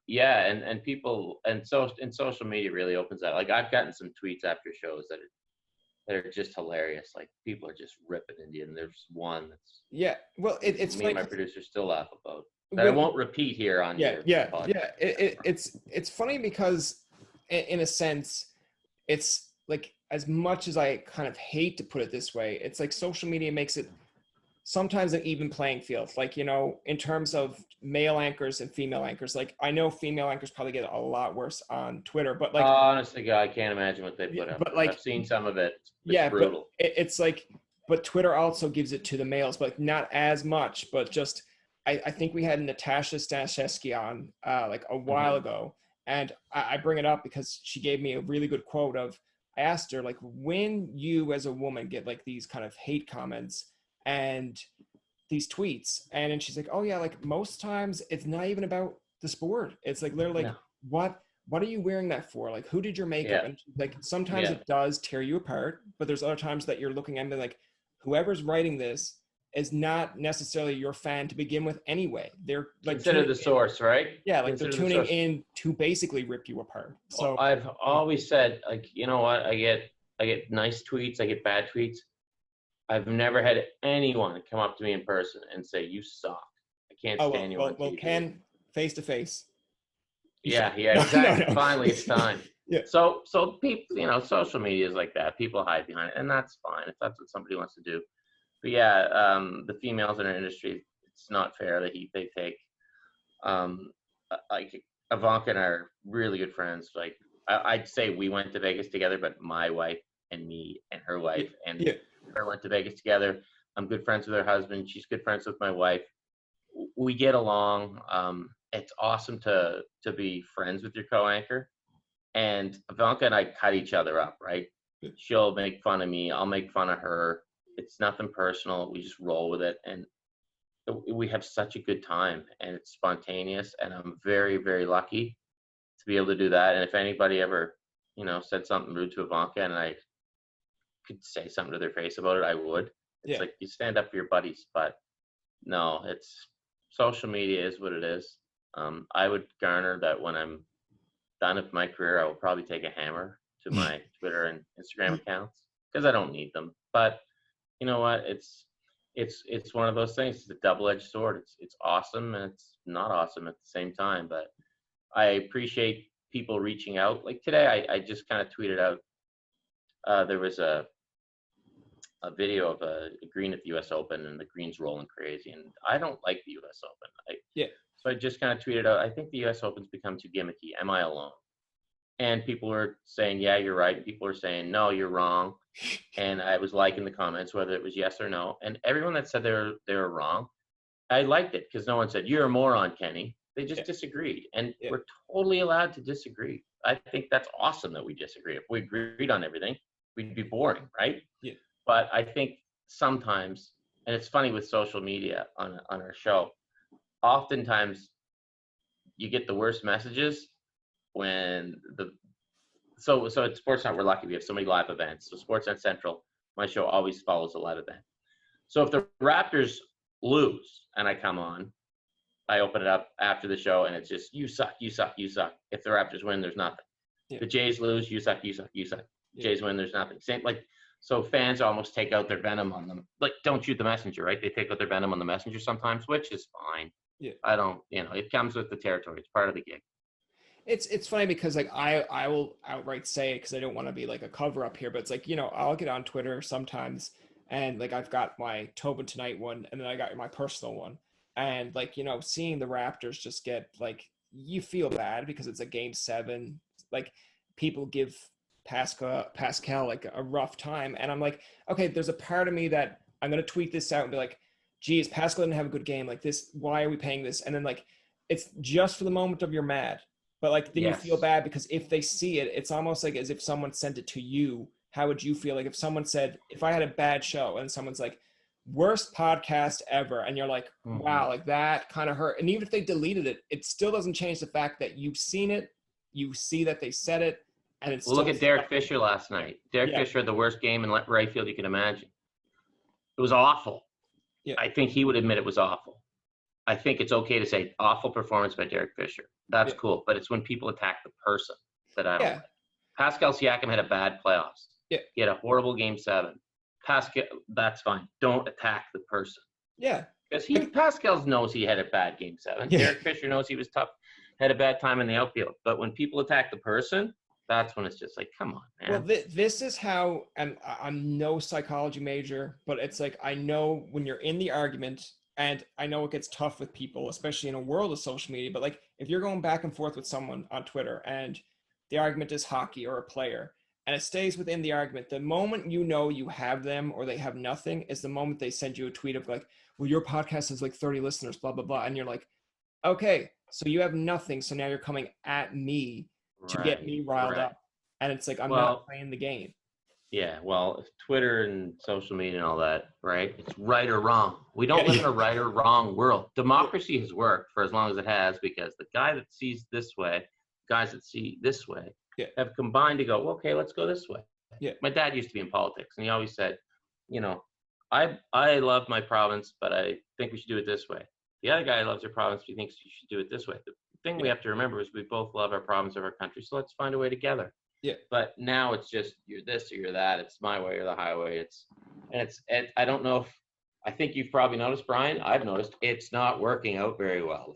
yeah, and people, and social media really opens that. Like, I've gotten some tweets after shows that are just hilarious. Like, people are just ripping into you. And there's one that's, yeah. Well, it's me funny, and my producer still laugh about that. I won't repeat here on your podcast. It's funny because in a sense, it's like, as much as I kind of hate to put it this way, it's like social media makes it sometimes an even playing field. Like, you know, in terms of male anchors and female anchors, like, I know female anchors probably get a lot worse on Twitter, but like, honestly, God, I can't imagine what they put up. But like, I've seen some of it. It's brutal. But it's like, but Twitter also gives it to the males, but not as much. But just, I think we had Natasha Stashevsky on like a while ago, and I bring it up because she gave me a really good quote of, I asked her, like, when you as a woman get like these kind of hate comments and these tweets, and then she's like, oh yeah, like, most times it's not even about the sport. It's like, literally, like, what are you wearing that for? Like, who did your makeup? And like, sometimes it does tear you apart, but there's other times that you're looking at and like, whoever's writing this is not necessarily your fan to begin with anyway. They're like, consider the source, right? Yeah, like, they're tuning in to basically rip you apart. So I've always said, like, you know what? I get nice tweets, I get bad tweets. I've never had anyone come up to me in person and say, you suck. I can't stand you on TV. Well, Ken, face to face. Yeah, exactly. No. Finally, it's time. Yeah. So people, you know, social media is like that. People hide behind it, and that's fine if that's what somebody wants to do. But yeah, the females in our industry, it's not fair. The heat they take. Like, Ivanka and I are really good friends. Like, I'd say we went to Vegas together, but my wife and me and her wife and her went to Vegas together. I'm good friends with her husband. She's good friends with my wife. We get along. It's awesome to be friends with your co-anchor. And Ivanka and I cut each other up, right? She'll make fun of me. I'll make fun of her. It's nothing personal. We just roll with it. And we have such a good time, and it's spontaneous. And I'm very, very lucky to be able to do that. And if anybody ever, you know, said something rude to Ivanka and I could say something to their face about it, I would. It's like, you stand up for your buddies. But no, it's social media is what it is. I would garner that when I'm done with my career, I will probably take a hammer to my Twitter and Instagram accounts because I don't need them. But you know what? It's one of those things. It's a double-edged sword. It's awesome and it's not awesome at the same time. But I appreciate people reaching out. Like today, I just kind of tweeted out. There was a video of a green at the U.S. Open, and the green's rolling crazy. And I don't like the U.S. Open. So I just kind of tweeted out, I think the U.S. Open's become too gimmicky. Am I alone? And people were saying, yeah, you're right. And people were saying, no, you're wrong. And I was liking the comments, whether it was yes or no. And everyone that said they were wrong, I liked it because no one said, you're a moron, Kenny. They just disagreed. And we're totally allowed to disagree. I think that's awesome that we disagree. If we agreed on everything, we'd be boring, right? Yeah. But I think sometimes, and it's funny with social media on our show, oftentimes you get the worst messages when so at Sportsnet, we're lucky we have so many live events. So Sportsnet Central, my show always follows a live event. So if the Raptors lose and I come on, I open it up after the show and it's just, you suck, you suck, you suck. If the Raptors win, there's nothing. The Jays lose, you suck, you suck, you suck. Jays win, there's nothing. Same, like, so fans almost take out their venom on them. Like, don't shoot the messenger, right? They take out their venom on the messenger sometimes, which is fine. Yeah. I don't, it comes with the territory. It's part of the gig. It's funny because like I will outright say it because I don't want to be like a cover up here, but it's like, I'll get on Twitter sometimes and like I've got my Tobin Tonight one and then I got my personal one. And like, seeing the Raptors just get like, you feel bad because it's a game 7. Like people give Pascal like a rough time. And I'm like, okay, there's a part of me that I'm gonna tweet this out and be like, geez, Pascal didn't have a good game. Like this, why are we paying this? And then like it's just for the moment of you're mad. But like then you feel Yes. bad because if they see it, it's almost like as if someone sent it to you. How would you feel? Like if someone said, if I had a bad show and someone's like, worst podcast ever, and you're like, wow, like that kind of hurt. And even if they deleted it, it still doesn't change the fact that you've seen it, you see that they said it, and it's Well, still look at Derek Fisher last night. Derek Yeah. Fisher had the worst game in right field you can imagine. It was awful. Yeah. I think he would admit it was awful. I think it's okay to say awful performance by Derek Fisher. That's cool. But it's when people attack the person that I don't like. Pascal Siakam had a bad playoffs. Yeah. He had a horrible game 7. Pascal, that's fine. Don't attack the person. Yeah. Because Pascal knows he had a bad game 7. Yeah. Derek Fisher knows he was tough, had a bad time in the outfield. But when people attack the person, that's when it's just like, come on, man. Well, this is how, and I'm no psychology major, but it's like I know when you're in the argument, and I know it gets tough with people, especially in a world of social media, but like if you're going back and forth with someone on Twitter and the argument is hockey or a player, and it stays within the argument, the moment you have them or they have nothing is the moment they send you a tweet of like, well, your podcast has like 30 listeners, blah, blah, blah. And you're like, okay, so you have nothing. So now you're coming at me to get me riled up. And it's like, I'm not playing the game. Yeah, well, Twitter and social media and all that, right? It's right or wrong. We don't live in a right or wrong world. Democracy has worked for as long as it has because the guy that sees this way, guys that see this way, have combined to go, okay, let's go this way. Yeah. My dad used to be in politics, and he always said, I love my province, but I think we should do it this way. The other guy loves their province, he thinks you should do it this way. The thing we have to remember is we both love our province of our country, so let's find a way together. Yeah. But now it's just you're this or you're that. It's my way or the highway. I don't know if I think you've probably noticed, Brian. I've noticed it's not working out very well.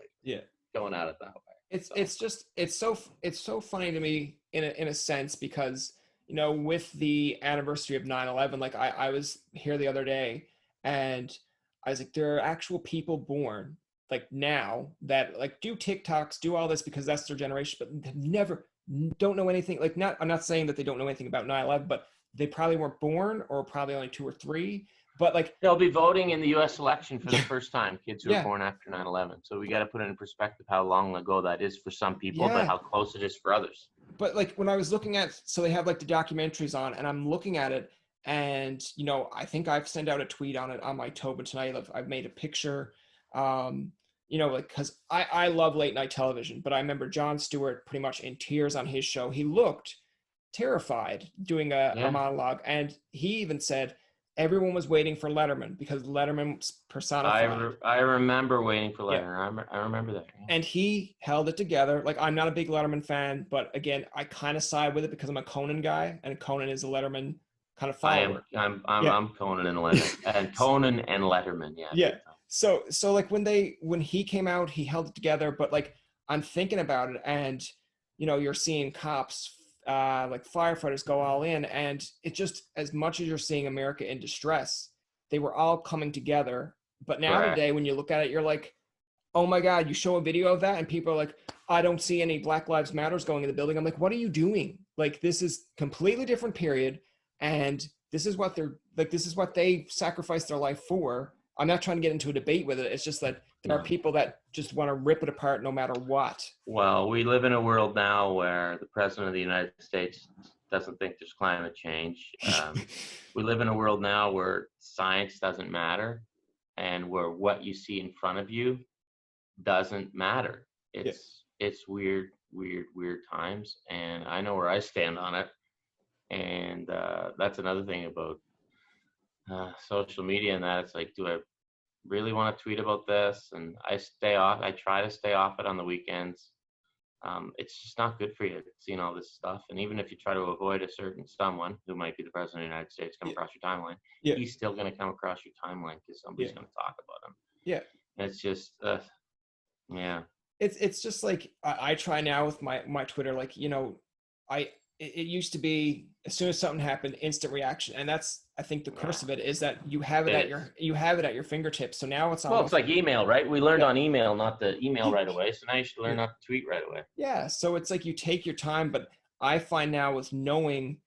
Going at it that way. It's so funny to me in a sense because with the anniversary of 9/11, like I was here the other day and I was like, there are actual people born like now that like do TikToks, do all this because that's their generation, but never don't know anything. Like I'm not saying that they don't know anything about 9/11, but they probably weren't born or probably only 2 or 3. But like they'll be voting in the U.S. election for the first time. Kids who are born after 9/11. So we got to put it in perspective how long ago that is for some people, but how close it is for others. But like when I was looking at, so they have like the documentaries on, and I'm looking at it, and I think I've sent out a tweet on it on my Tobin Tonight. I've made a picture, like because I love late night television, but I remember Jon Stewart pretty much in tears on his show. He looked terrified doing a monologue, and he even said everyone was waiting for Letterman because Letterman personified. I remember waiting for Letterman. I remember that. Yeah. And he held it together. Like I'm not a big Letterman fan, but again, I kind of side with it because I'm a Conan guy, and Conan is a Letterman kind of follower. I'm Conan and Letterman, and Conan and Letterman. Yeah. Yeah. So like when he came out, he held it together. But like I'm thinking about it, and you're seeing cops. Like firefighters go all in, and it just as much as you're seeing America in distress, they were all coming together. But now today, when you look at it, you're like, oh my God, you show a video of that and people are like, I don't see any Black Lives Matters going in the building. I'm like, what are you doing? Like, this is completely different period. And this is what they sacrificed their life for. I'm not trying to get into a debate with it. It's just that there are people that just want to rip it apart no matter what. Well, we live in a world now where the president of the United States doesn't think there's climate change. We live in a world now where science doesn't matter and where what you see in front of you doesn't matter. It's weird times, and I know where I stand on it. And that's another thing about social media and that. It's like, do I really want to tweet about this? And I try to stay off it on the weekends. It's just not good for you seeing all this stuff. And even if you try to avoid a certain someone who might be the president of the United States come across your timeline, he's still going to come across your timeline because somebody's going to talk about him. Yeah. And it's just Yeah. It's just like I try now with my Twitter, like, you know, it used to be as soon as something happened, instant reaction, and that's, I think, the curse of it is that you have it It at is. your fingertips. So now it's Well, it's almost like email, right? We learned yeah. on email not to email right away, so now you should learn not to tweet right away. Yeah, so it's like you take your time, but I find now with knowing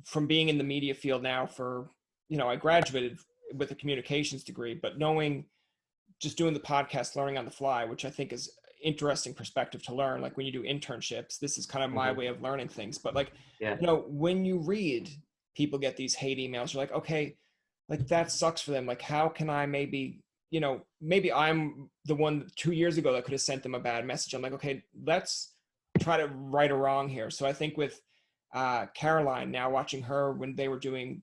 from being in the media field now for, you know, I graduated with a communications degree, but knowing just doing the podcast, learning on the fly, which I think is interesting perspective to learn. Like when you do internships, this is kind of my way of learning things. But like, Yeah. you know, when you read, people get these hate emails. You're like, okay, like that sucks for them. Like, how can I maybe, you know, maybe I'm the one 2 years ago that could have sent them a bad message. I'm like, okay, let's try to right a wrong here. So I think with Caroline, now watching her when they were doing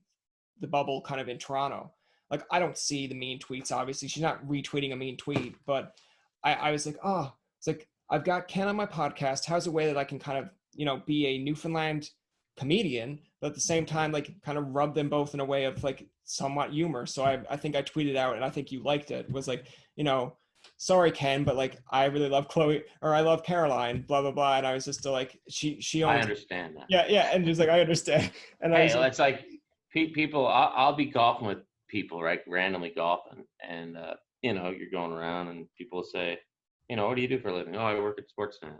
the bubble kind of in Toronto, like I don't see the mean tweets. Obviously, she's not retweeting a mean tweet, but I was like, oh, it's like I've got Ken on my podcast. How's a way that I can kind of, you know, be a Newfoundland comedian, but at the same time, like kind of rub them both in a way of like somewhat humor. So I think I tweeted out, and I think you liked it, was like, you know, sorry Ken, but like I really love Chloe, or I love Caroline, blah blah blah. And I was just like, she I owns it. understand that. Yeah, and just like I understand. And I Hey, was like, it's like people. I'll be golfing with people, right? Randomly golfing, and you know, you're going around, and people say, you know, what do you do for a living? Oh, I work at Sportsnet.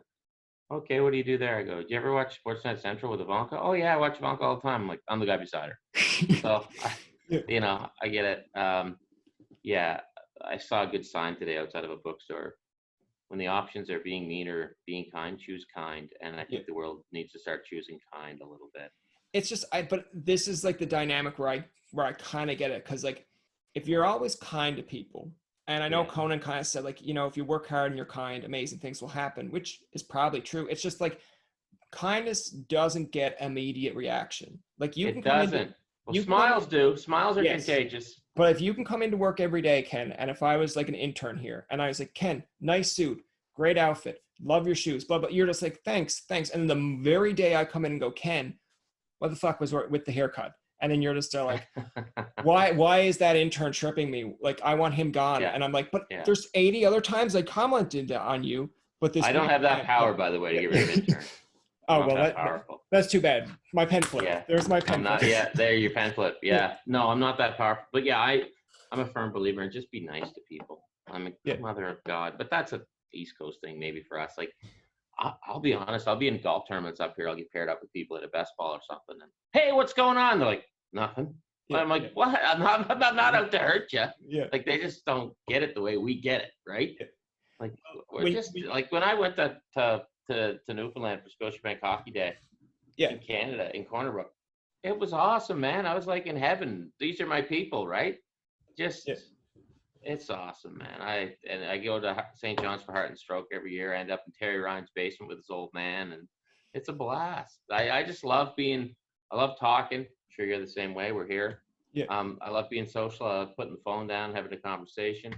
Okay, what do you do there? I go, do you ever watch Sportsnet Central with Ivanka? Oh yeah, I watch Ivanka all the time. I'm like, I'm the guy beside her. So, yeah. you know, I get it. Yeah, I saw a good sign today outside of a bookstore. When the options are being mean or being kind, choose kind. And I think the world needs to start choosing kind a little bit. It's just but this is like the dynamic where I kind of get it, because like if you're always kind to people, and I know Conan kind of said, like, you know, if you work hard and you're kind, amazing things will happen, which is probably true. It's just like kindness doesn't get immediate reaction. Like you can come doesn't. Well, smiles do. Smiles are contagious. But if you can come into work every day, Ken, and if I was like an intern here and I was like, Ken, nice suit, great outfit, love your shoes, blah, blah, you're just like, thanks. And then the very day I come in and go, Ken, what the fuck was with the haircut? And then you're just like, why is that intern tripping me? Like, I want him gone. And I'm like, but there's 80 other times I commented on you, but this. I don't have that power, by the way, to get rid of interns. Oh, well, that's too bad. My pen flip. Yeah. There's my pen flip. Yeah, there, your pen flip. Yeah. No, I'm not that powerful. But yeah, I'm a firm believer in just be nice to people. I'm a mother of God. But that's a East Coast thing maybe for us. Like, I'll be honest, I'll be in golf tournaments up here. I'll get paired up with people at a best ball or something. And, hey, what's going on? They're like, nothing. Yeah, I'm like, what? I'm not out to hurt you. Yeah. Like, they just don't get it the way we get it, right? Yeah. Like, like when I went to Newfoundland for Scotiabank Hockey Day in Canada, in Corner Brook, it was awesome, man. I was like in heaven. These are my people, right? Just, it's awesome, man. I go to St. John's for Heart and Stroke every year. I end up in Terry Ryan's basement with his old man, and it's a blast. I just love I love talking. I'm sure you're the same way. We're here. Yeah. I love being social. I love putting the phone down, having a conversation,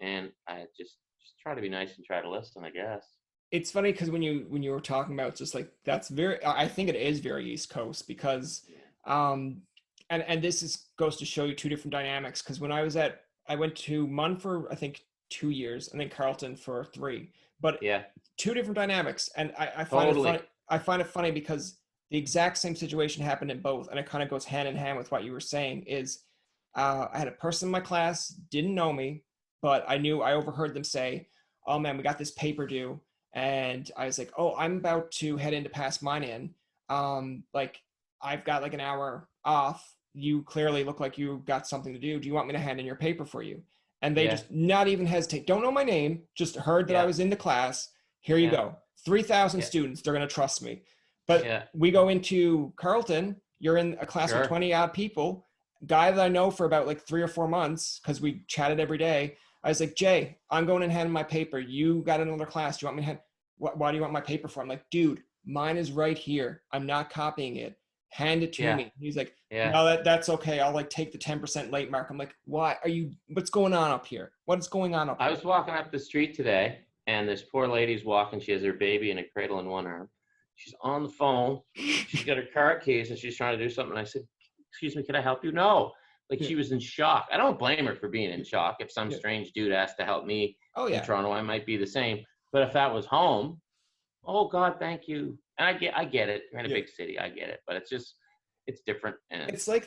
and I just try to be nice and try to listen, I guess. It's funny because when you were talking about just like that's I think it is very East Coast because and this goes to show you two different dynamics, because when I went to Munn for I think 2 years and then Carleton for 3, but two different dynamics, and I find it funny. I find it funny because the exact same situation happened in both, and it kind of goes hand in hand with what you were saying. Is I had a person in my class, didn't know me, but I overheard them say, "Oh man, we got this paper due." And I was like, oh, I'm about to head in to pass mine in. Like I've got like an hour off. You clearly look like you got something to do. Do you want me to hand in your paper for you? And they just not even hesitate. Don't know my name. Just heard that I was in the class. Here you go. 3,000 students. They're going to trust me. But we go into Carleton. You're in a class of 20 odd people. Guy that I know for about like 3 or 4 months because we chatted every day. I was like, Jay, I'm going and handing my paper. You got another class. Do you want me to hand? Why do you want my paper for? I'm like, dude, mine is right here. I'm not copying it. Hand it to me. He's like, no, that's okay. I'll like take the 10% late mark. I'm like, why are you? What's going on up here? What's going on up here? I was walking up the street today, and this poor lady's walking. She has her baby in a cradle in one arm. She's on the phone. She's got her car keys, and she's trying to do something. I said, excuse me, can I help you? No. Like she was in shock. I don't blame her for being in shock. If some strange dude asked to help me in Toronto, I might be the same. But if that was home, oh God, thank you. And I get it. You're in a big city, I get it. But it's different. And it's like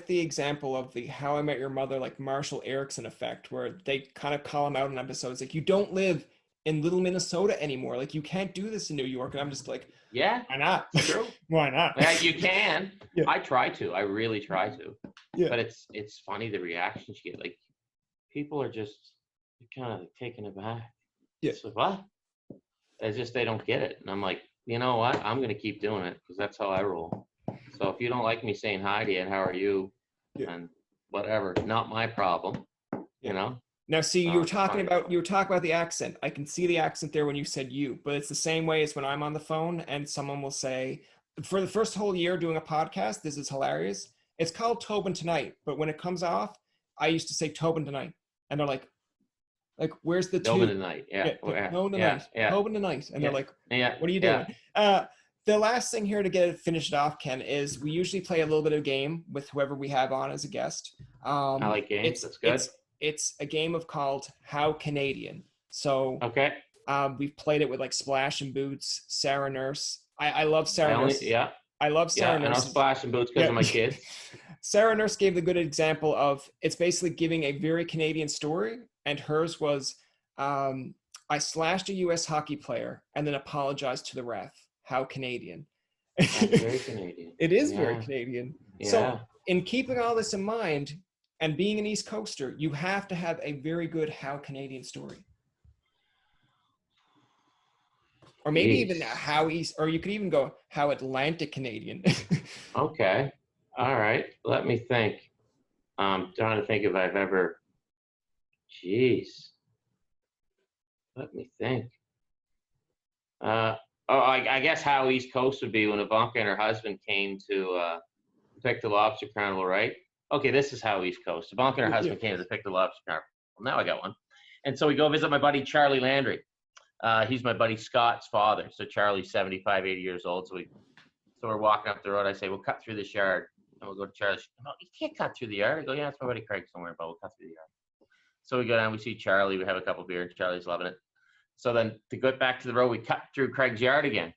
the example of the How I Met Your Mother, like Marshall Erickson effect, where they kind of call him out in episodes like, you don't live in Little Minnesota anymore. Like you can't do this in New York. And I'm just like, yeah, why not? True. Why not? Yeah, you can. I try to. I really try to. Yeah. But it's funny the reactions you get. Like people are just kind of taken aback. Yeah. So what? It's just they don't get it. And I'm like, you know what? I'm gonna keep doing it because that's how I roll. So if you don't like me saying hi to you and how are you, and whatever, not my problem. You know. Now, see, you were talking about the accent. I can see the accent there when you said you, but it's the same way as when I'm on the phone and someone will say, for the first whole year doing a podcast, this is hilarious. It's called Tobin Tonight, but when it comes off, I used to say Tobin Tonight, and they're like, where's the Tobin Tonight? Tobin Tonight, Tobin Tonight, and they're like, what are you doing? The last thing here to finish it off, Ken, is we usually play a little bit of game with whoever we have on as a guest. I like games. That's good. It's a game of How Canadian. So we've played it with like Splash and Boots, Sarah Nurse. I love Sarah Nurse. I love Sarah Nurse. And I'll Splash and Boots because of my kids. Sarah Nurse gave the good example of it's basically giving a very Canadian story, and hers was I slashed a U.S. hockey player and then apologized to the ref. How Canadian. That's very Canadian. It is very Canadian. Yeah. So in keeping all this in mind, and being an East Coaster, you have to have a very good How Canadian story. Or maybe even How East, or you could even go How Atlantic Canadian. Okay. All right. Let me think. I'm trying to think if I've ever, let me think. I guess How East Coast would be when Ivanka and her husband came to pick the lobster carnival, right? Okay, this is How East Coast. Ivanka and her husband came to pick the lobster carnival. Well, now I got one. And so we go visit my buddy Charlie Landry. He's my buddy Scott's father. So Charlie's 75, 80 years old. So we're walking up the road. I say, we'll cut through this yard. And we'll go to Charlie. No, you can't cut through the yard. I go, yeah, it's my buddy Craig. Don't worry about it. We'll cut through the yard. So we go down. We see Charlie. We have a couple beers. Charlie's loving it. So then to get back to the road, we cut through Craig's yard again.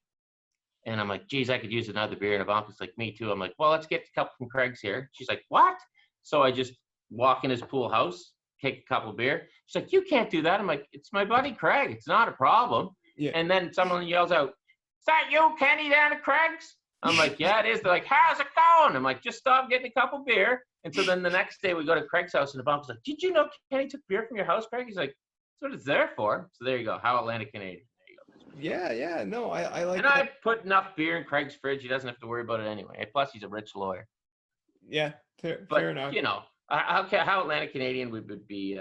And I'm like, geez, I could use another beer. And Ivanka's like, me too. I'm like, well, let's get a couple from Craig's here. She's like, what? So I just walk in his pool house, take a couple of beer. She's like, you can't do that. I'm like, it's my buddy Craig. It's not a problem. Yeah. And then someone yells out, is that you, Kenny, down at Craig's? I'm like, yeah, it is. They're like, how's it going? I'm like, just stop getting a couple beer. And so then the next day we go to Craig's house and Ivanka's like, did you know Kenny took beer from your house, Craig? He's like, that's what it's there for. So there you go. How Atlantic Canadian. Yeah. No, I like and that. I put enough beer in Craig's fridge. He doesn't have to worry about it anyway. Plus, he's a rich lawyer. Yeah, fair enough. You know, how Atlantic Canadian would be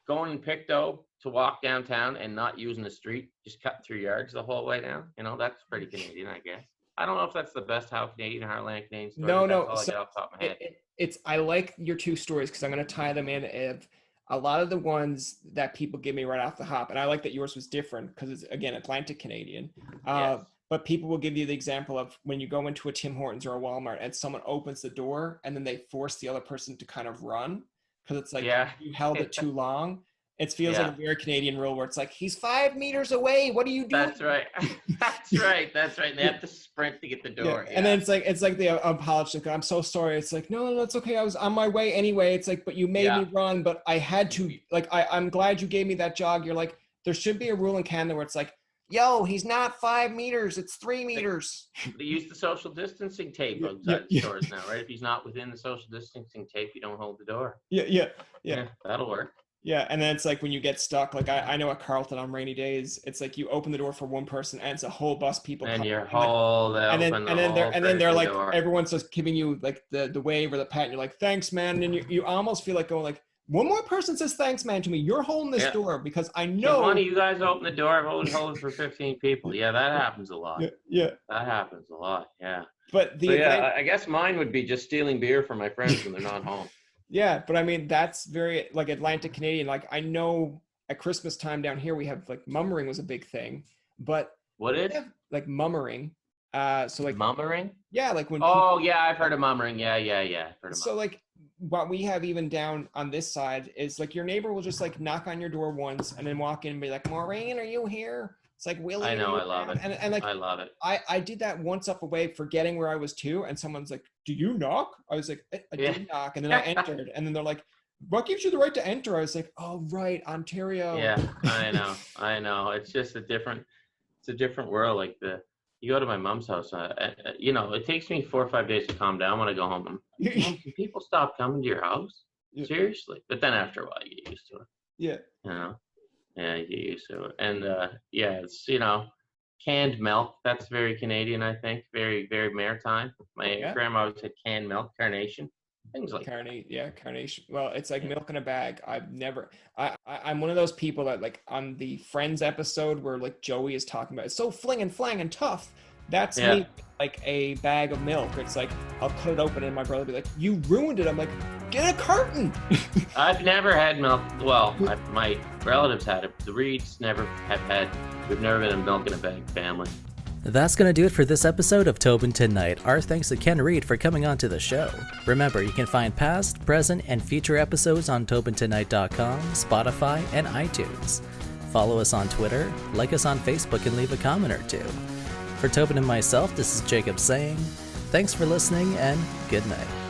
going in Pictou to walk downtown and not using the street, just cutting through yards the whole way down. You know, that's pretty Canadian, I guess. I don't know if that's the best How Canadian or How Atlantic Canadian story. No. That's all I get off the top of my head. I like your two stories because I'm going to tie them in. A lot of the ones that people give me right off the hop, and I like that yours was different because it's, again, Atlantic Canadian. Yes. But people will give you the example of when you go into a Tim Hortons or a Walmart and someone opens the door and then they force the other person to kind of run because it's like you held it too long. It feels like a very Canadian rule where it's like, he's 5 meters away. What are you doing? That's right. That's right. And they have to sprint to get the door. Yeah. And then it's like the apology. I'm so sorry. It's like, no, it's okay. I was on my way anyway. It's like, but you made me run, but I had to, like, I'm glad you gave me that jog. You're like, there should be a rule in Canada where it's like, yo, he's not 5 meters. It's 3 meters. They use the social distancing tape outside the stores now, right? If he's not within the social distancing tape, you don't hold the door. Yeah. That'll work. Yeah, and then it's like when you get stuck, like I know at Carlton on rainy days, it's like you open the door for one person and it's a whole bus people. And you're hauled out. And then they're like, everyone's just giving you like the wave or the pat, and you're like, thanks, man. And you almost feel like going like, one more person says thanks, man, to me. You're holding this door because I know. One of you guys open the door. I've always held it for 15 people. Yeah, that happens a lot. Yeah. That happens a lot. Yeah. But I guess mine would be just stealing beer from my friends when they're not home. Yeah, but I mean, that's very like Atlantic Canadian. Like I know at Christmas time down here, we have like mummering was a big thing, but what is like mummering? So like mummering? Yeah, like when. Oh yeah, I've heard of mummering. Yeah. I've heard of so mummering. Like what we have even down on this side is like your neighbor will just like knock on your door once and then walk in and be like, Maureen, are you here? It's like, Willie. I know, I love it. And like, I love it. I did that once up away, forgetting where I was too. And someone's like, do you knock? I was like, I did knock. And then I entered. And then they're like, what gives you the right to enter? I was like, oh, right, Ontario. Yeah, I know. It's just it's a different world. Like you go to my mom's house, you know, it takes me 4 or 5 days to calm down when I go home. Mom, can people stop coming to your house? Yeah. Seriously. But then after a while, you get used to it. Yeah. You know? Yeah, you get used to it. And yeah, it's, you know, canned milk. That's very Canadian, I think. Very, very maritime. My grandma always had canned milk, carnation. Things like carnation. Well, it's like milk in a bag. I'm one of those people that, like, on the Friends episode where like Joey is talking about it's so fling and flang and tough. That's me, like a bag of milk. It's like I'll cut it open and my brother will be like, you ruined it. I'm like, get a carton. I've never had milk. Well, my relatives had it. The Reids we've never been a milk in a bag family. That's going to do it for this episode of Tobin Tonight. Our thanks to Ken Reid for coming on to the show. Remember, you can find past, present, and future episodes on TobinTonight.com, Spotify, and iTunes. Follow us on Twitter, like us on Facebook, and leave a comment or two. For Tobin and myself, this is Jacob saying, thanks for listening and good night.